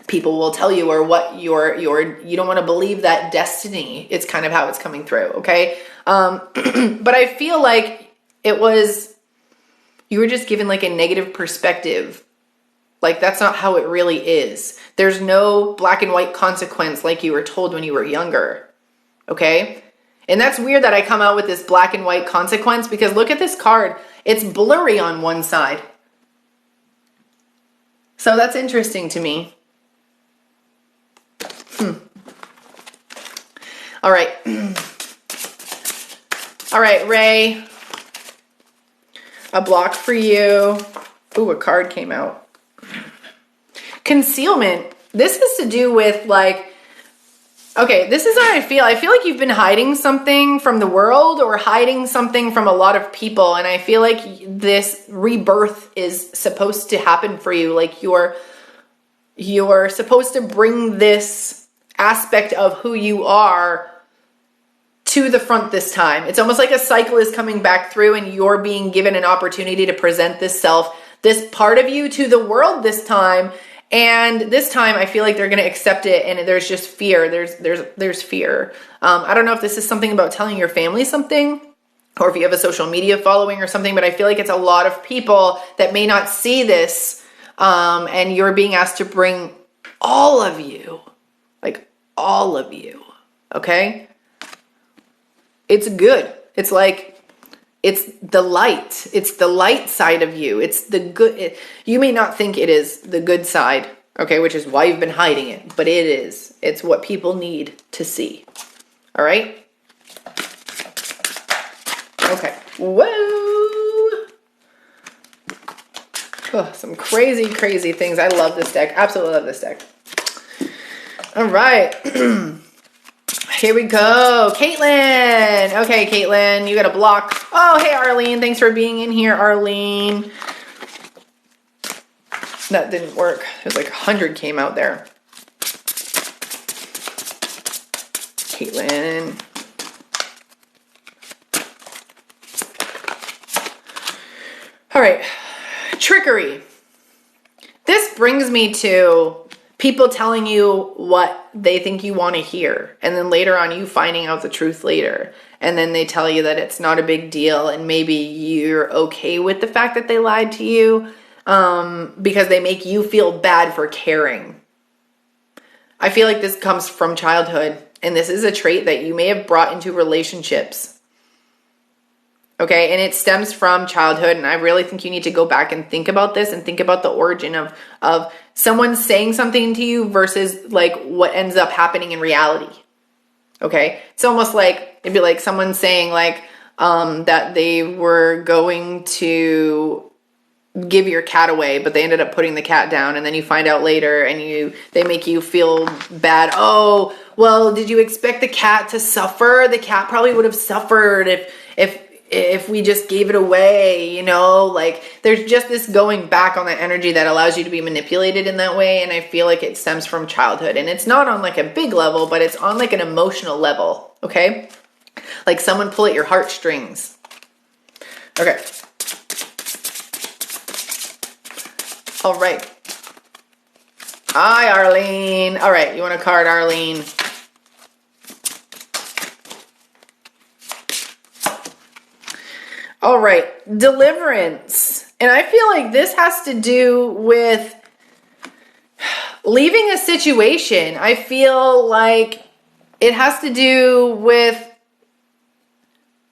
people will tell you, or what you don't want to believe that destiny. It's kind of how it's coming through. Okay. But I feel like you were just given like a negative perspective. Like, that's not how it really is. There's no black and white consequence like you were told when you were younger. Okay. And that's weird that I come out with this black and white consequence, because look at this card. It's blurry on one side. So that's interesting to me. All right. All right, Ray. A block for you. Ooh, a card came out. Concealment. This has to do with like, Okay, this is how I feel. I feel like you've been hiding something from the world or hiding something from a lot of people. And I feel like this rebirth is supposed to happen for you. Like you're supposed to bring this aspect of who you are to the front this time. It's almost like a cycle is coming back through and you're being given an opportunity to present this self, this part of you to the world this time. And this time I feel like they're going to accept it, and there's just fear. There's fear. I don't know if this is something about telling your family something, or if you have a social media following or something, but I feel like it's a lot of people that may not see this, and you're being asked to bring all of you, like all of you, okay? It's good. It's like, it's the light. It's the light side of you. It's the good. You may not think it is the good side, okay, which is why you've been hiding it, but it is. It's what people need to see. All right? Okay. Whoa. Oh, some crazy, crazy things. I love this deck. Absolutely love this deck. All right. Here we go. Caitlin. Okay, Caitlin, you got a block. Oh, hey, Arlene. Thanks for being in here, Arlene. That didn't work. There's like 100 came out there. Caitlin. All right. Trickery. This brings me to people telling you what they think you want to hear. And then later on, you finding out the truth later. And then they tell you that it's not a big deal. And maybe you're okay with the fact that they lied to you because they make you feel bad for caring. I feel like this comes from childhood. And this is a trait that you may have brought into relationships. Okay, and it stems from childhood, and I really think you need to go back and think about this and think about the origin of someone saying something to you versus like what ends up happening in reality. Okay, it's almost like, it'd be like someone saying like that they were going to give your cat away, but they ended up putting the cat down, and then you find out later and they make you feel bad. Oh, well, did you expect the cat to suffer? The cat probably would have suffered if we just gave it away, you know, like there's just this going back on that energy that allows you to be manipulated in that way. And I feel like it stems from childhood, and it's not on like a big level, but it's on like an emotional level. Okay. Like someone pull at your heartstrings. Okay. All right. Hi, Arlene. All right. You want a card, Arlene? All right, Deliverance. And I feel like this has to do with leaving a situation. I feel like it has to do with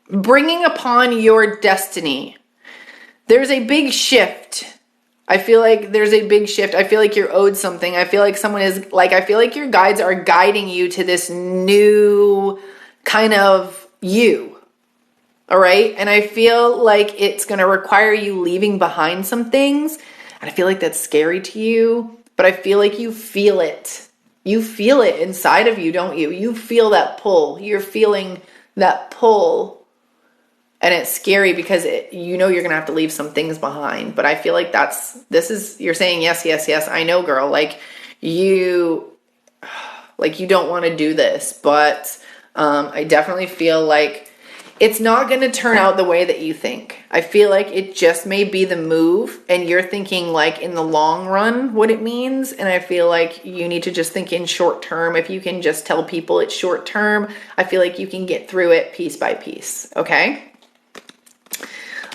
bringing upon your destiny. There's a big shift. I feel like there's a big shift. I feel like you're owed something. I feel like someone is like, I feel like your guides are guiding you to this new kind of you. All right. And I feel like it's going to require you leaving behind some things. And I feel like that's scary to you, but I feel like you feel it. You feel it inside of you, don't you? You feel that pull. You're feeling that pull. And it's scary because you know you're going to have to leave some things behind. But I feel like you're saying, yes, yes, yes. I know, girl. Like you don't want to do this, but I definitely feel like it's not going to turn out the way that you think. I feel like it just may be the move, and you're thinking like in the long run what it means. And I feel like you need to just think in short term. If you can just tell people it's short term, I feel like you can get through it piece by piece. Okay.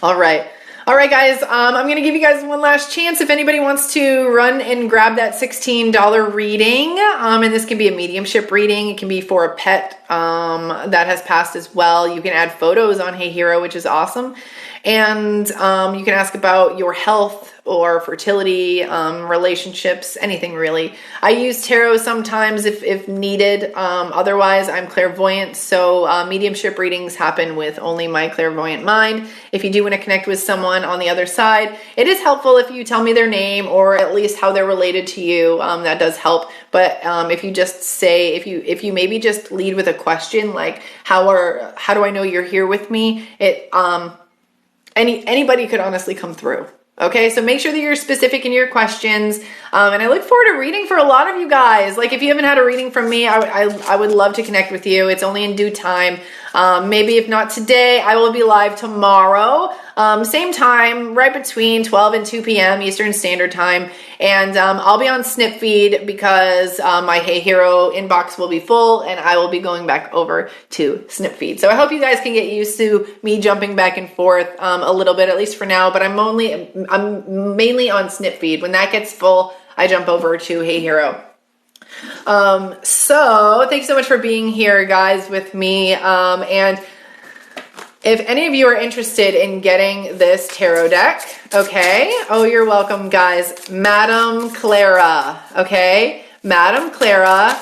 All right. All right, guys, I'm going to give you guys one last chance. If anybody wants to run and grab that $16 reading, and this can be a mediumship reading. It can be for a pet that has passed as well. You can add photos on Hey Hero, which is awesome. And you can ask about your health or fertility, relationships, anything really. I use tarot sometimes if needed. Otherwise, I'm clairvoyant, so mediumship readings happen with only my clairvoyant mind. If you do want to connect with someone on the other side, it is helpful if you tell me their name or at least how they're related to you. That does help. But if you just say, if you maybe just lead with a question like how do I know you're here with me? Anybody could honestly come through. Okay, so make sure that you're specific in your questions. And I look forward to reading for a lot of you guys. Like if you haven't had a reading from me, I would love to connect with you. It's only in due time. Maybe if not today, I will be live tomorrow. Same time, right between 12 and 2 p.m. Eastern Standard Time. And I'll be on Snip Feed because my Hey Hero inbox will be full and I will be going back over to Snip Feed. So I hope you guys can get used to me jumping back and forth a little bit, at least for now. But I'm mainly on Snip Feed. When that gets full, I jump over to Hey Hero. So thanks so much for being here, guys, with me. And if any of you are interested in getting this tarot deck, okay. Oh, you're welcome, guys. Madame Clara, okay. Madame Clara,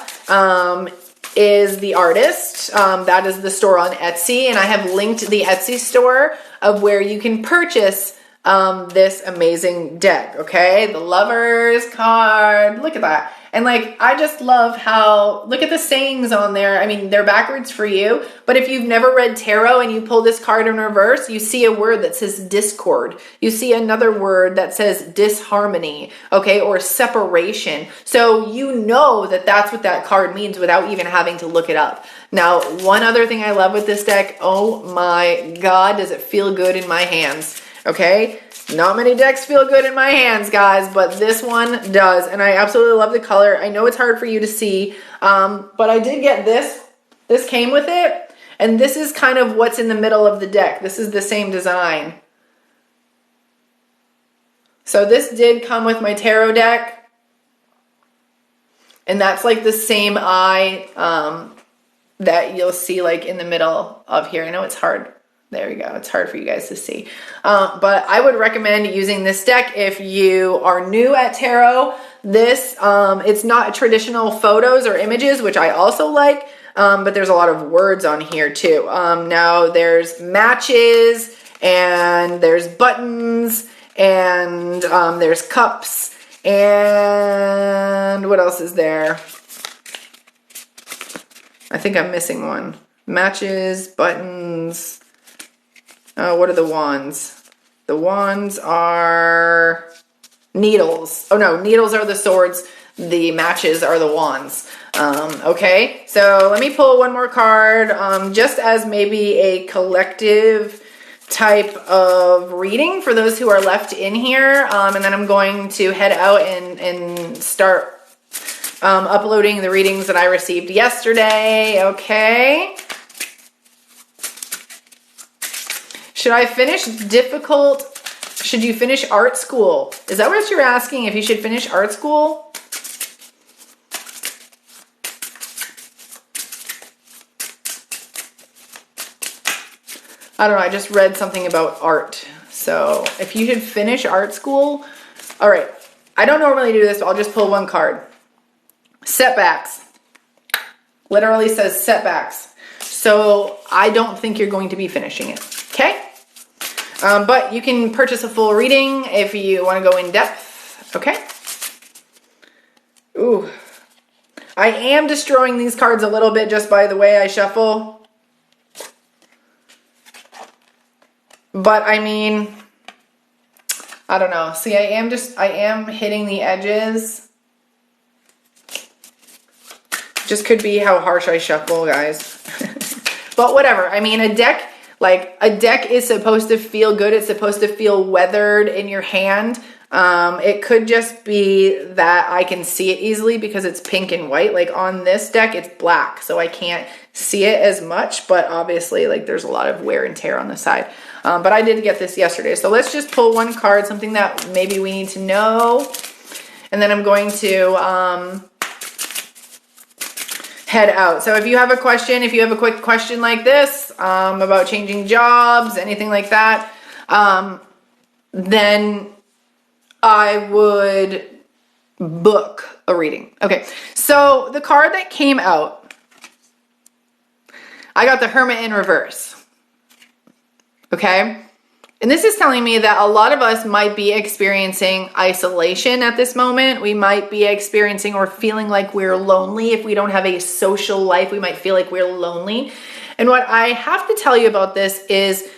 is the artist. That is the store on Etsy. And I have linked the Etsy store of where you can purchase this amazing deck, okay? The Lovers card, look at that. And like, I just love how, look at the sayings on there. I mean, they're backwards for you, but if you've never read tarot and you pull this card in reverse, you see a word that says discord. You see another word that says disharmony, okay, or separation. So you know that that's what that card means without even having to look it up. Now, one other thing I love with this deck, oh my God, does it feel good in my hands, okay? Not many decks feel good in my hands, guys, but this one does. And I absolutely love the color. I know it's hard for you to see, but I did get this. This came with it. And this is kind of what's in the middle of the deck. This is the same design. So this did come with my tarot deck. And that's like the same eye that you'll see like in the middle of here. I know it's hard. There you go. It's hard for you guys to see. But I would recommend using this deck if you are new at tarot. This, it's not traditional photos or images, which I also like, but there's a lot of words on here too. Now there's matches and there's buttons and there's cups and what else is there? I think I'm missing one. Matches, buttons. What are the wands? The wands are needles. Oh no, needles are the swords. The matches are the wands. Okay, so let me pull one more card, just as maybe a collective type of reading for those who are left in here. And then I'm going to head out and start uploading the readings that I received yesterday. Okay. Should I finish difficult? Should you finish art school? Is that what you're asking? If you should finish art school? I don't know. I just read something about art. So if you should finish art school. All right. I don't normally do this, but I'll just pull one card. Setbacks. Literally says setbacks. So I don't think you're going to be finishing it. Okay? But you can purchase a full reading if you want to go in depth. Okay? Ooh. I am destroying these cards a little bit just by the way I shuffle. But I mean, I don't know. See, I am hitting the edges. Just could be how harsh I shuffle, guys. But whatever. I mean, a deck is supposed to feel good. It's supposed to feel weathered in your hand. It could just be that I can see it easily because it's pink and white. Like on this deck, it's black, so I can't see it as much, but obviously like there's a lot of wear and tear on the side. But I did get this yesterday. So let's just pull one card, something that maybe we need to know. And then I'm going to head out. So if you have a question, if you have a quick question like this about changing jobs, anything like that, then I would book a reading. Okay, so the card that came out, I got the Herma in reverse. Okay, and this is telling me that a lot of us might be experiencing isolation at this moment. We might be experiencing or feeling like we're lonely. If we don't have a social life, we might feel like we're lonely. And what I have to tell you about this is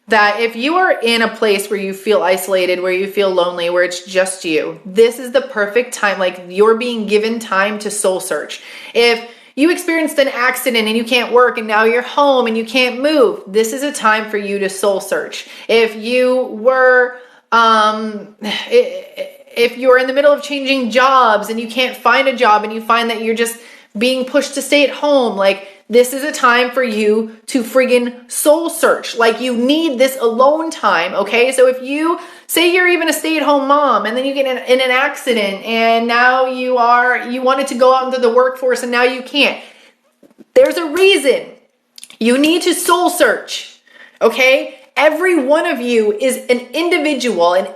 that if you are in a place where you feel isolated, where you feel lonely, where it's just you, this is the perfect time. Like, you're being given time to soul search. If you experienced an accident and you can't work and now you're home and you can't move, this is a time for you to soul search. If you were, if you're in the middle of changing jobs and you can't find a job and you find that you're just being pushed to stay at home, like, this is a time for you to friggin' soul search. Like, you need this alone time, okay? So if you say you're even a stay-at-home mom and then you get in an accident and now you wanted to go out into the workforce and now you can't, there's a reason. You need to soul search, okay? Every one of you is an individual, and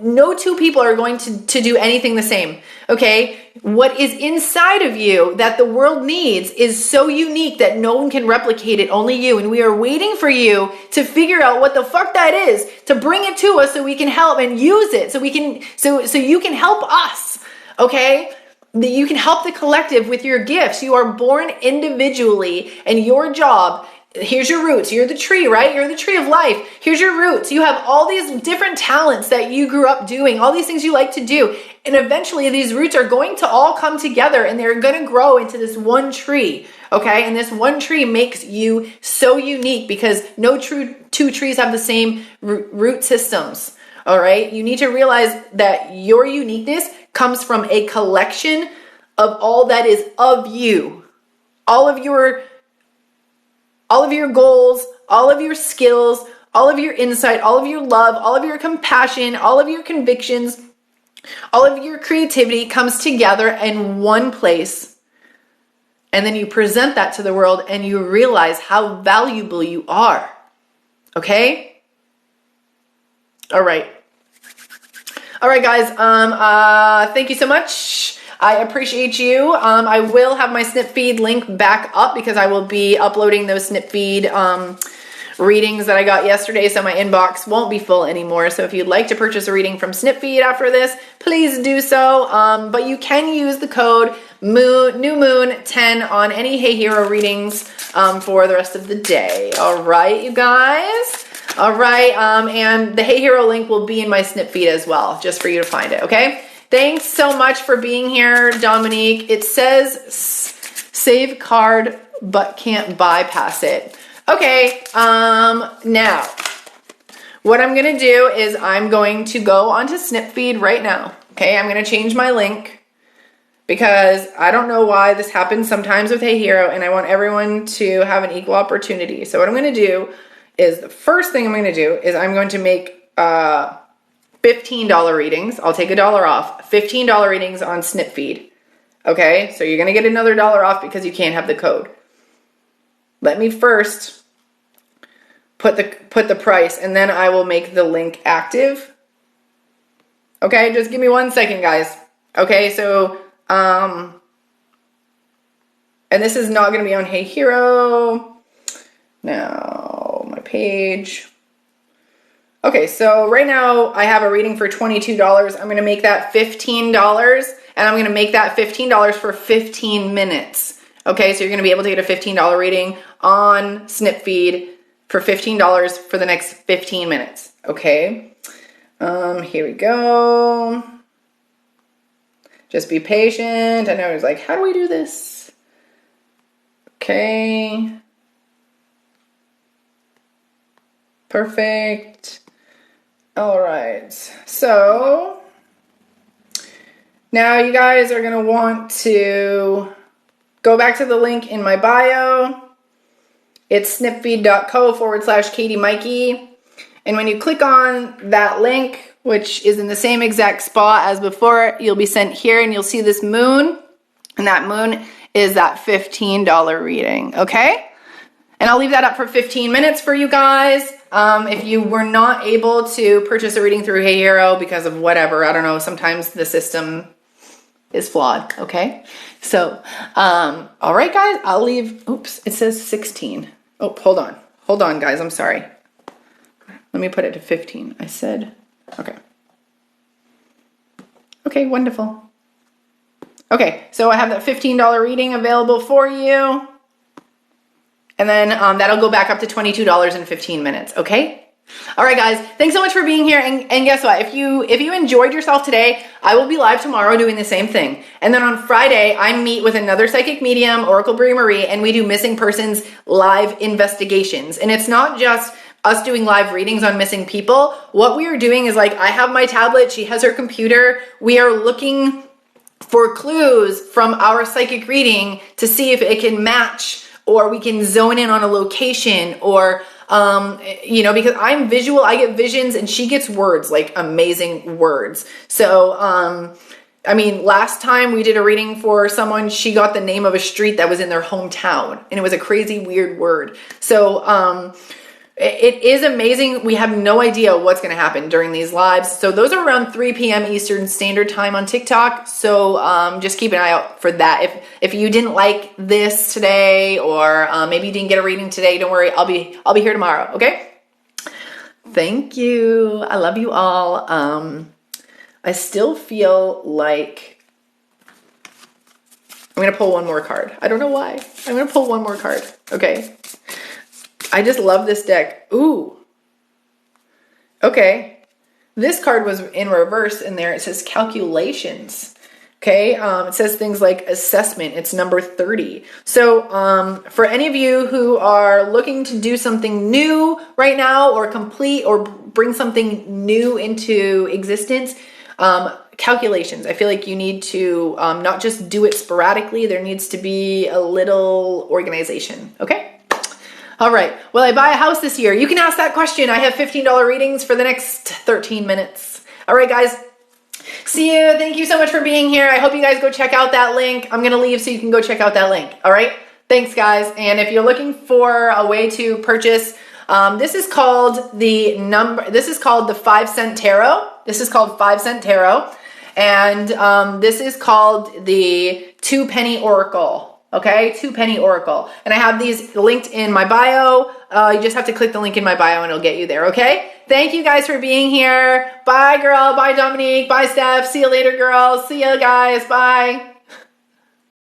no two people are going to do anything the same, okay? What is inside of you that the world needs is so unique that no one can replicate it, only you. And we are waiting for you to figure out what the fuck that is, to bring it to us so we can help and use it, so you can help us, okay? You can help the collective with your gifts. You are born individually, and your job, here's your roots. You're the tree, right? You're the tree of life. Here's your roots. You have all these different talents that you grew up doing, all these things you like to do. And eventually these roots are going to all come together and they're going to grow into this one tree. Okay. And this one tree makes you so unique because no two trees have the same root systems. All right. You need to realize that your uniqueness comes from a collection of all that is of you, all of your goals, all of your skills, all of your insight, all of your love, all of your compassion, all of your convictions, all of your creativity comes together in one place. And then you present that to the world and you realize how valuable you are. Okay? All right. All right, guys. Thank you so much. I appreciate you. I will have my snip feed link back up because I will be uploading those snip feed readings that I got yesterday, so my inbox won't be full anymore. So if you'd like to purchase a reading from Snip Feed after this, please do so. But you can use the code New Moon 10 on any Hey Hero readings for the rest of the day. All right, you guys. All right, and the Hey Hero link will be in my Snip Feed as well, just for you to find it. Okay. Thanks so much for being here, Dominique. It says save card, but can't bypass it. Okay, now, what I'm going to do is I'm going to go onto Snipfeed right now. Okay, I'm going to change my link because I don't know why this happens sometimes with Hey Hero, and I want everyone to have an equal opportunity. So what I'm going to do is, the first thing I'm going to do is I'm going to make $15 readings. I'll take $1 off. $15 readings on Snipfeed. Okay, so you're going to get another $1 off because you can't have the code. Let me first put the price, and then I will make the link active. Okay, just give me 1 second, guys. Okay, so, and this is not going to be on Hey Hero. Now, my page. Okay, so right now I have a reading for $22. I'm going to make that $15, and I'm going to make that $15 for 15 minutes. Okay, so you're going to be able to get a $15 reading on Snipfeed for $15 for the next 15 minutes. Okay, here we go. Just be patient. I know it's like, how do we do this? Okay. Perfect. All right, so now you guys are going to want to go back to the link in my bio. It's snipfeed.co/Katie Maike. And when you click on that link, which is in the same exact spot as before, you'll be sent here and you'll see this moon. And that moon is that $15 reading, okay? And I'll leave that up for 15 minutes for you guys. If you were not able to purchase a reading through Hey Hero because of whatever, I don't know, sometimes the system is flawed, okay? So, all right, guys, I'll leave, oops, it says 16. Oh, hold on. Hold on, guys, I'm sorry. Let me put it to 15. I said, okay. Okay, wonderful. Okay, so I have that $15 reading available for you. And then that'll go back up to $22 in 15 minutes, okay? All right, guys, thanks so much for being here. And guess what? If you enjoyed yourself today, I will be live tomorrow doing the same thing. And then on Friday, I meet with another psychic medium, Oracle Brie Marie, and we do missing persons live investigations. And it's not just us doing live readings on missing people. What we are doing is, like, I have my tablet, she has her computer. We are looking for clues from our psychic reading to see if it can match, or we can zone in on a location, or because I'm visual, I get visions and she gets words, like amazing words. So, last time we did a reading for someone, she got the name of a street that was in their hometown, and it was a crazy, weird word. So, it is amazing. We have no idea what's going to happen during these lives. So those are around 3 p.m. Eastern Standard Time on TikTok. So just keep an eye out for that. If you didn't like this today, or maybe you didn't get a reading today, don't worry. I'll be here tomorrow. Okay. Thank you. I love you all. I still feel like I'm going to pull one more card. I don't know why. I'm going to pull one more card. Okay. I just love this deck. Ooh. Okay. This card was in reverse in there. It says calculations. Okay. It says things like assessment. It's number 30. So for any of you who are looking to do something new right now, or complete, or bring something new into existence, calculations. I feel like you need to not just do it sporadically. There needs to be a little organization. Okay. All right. Will I buy a house this year? You can ask that question. I have $15 readings for the next 13 minutes. All right, guys. See you. Thank you so much for being here. I hope you guys go check out that link. I'm going to leave so you can go check out that link. All right. Thanks, guys. And if you're looking for a way to purchase, this is called the 5 Cent Tarot. This is called 5 Cent Tarot. And this is called the 2 Penny Oracle. Okay, 2 Penny Oracle. And I have these linked in my bio. You just have to click the link in my bio and it'll get you there, okay? Thank you guys for being here. Bye, girl. Bye, Dominique. Bye, Steph. See you later, girls. See you guys. Bye.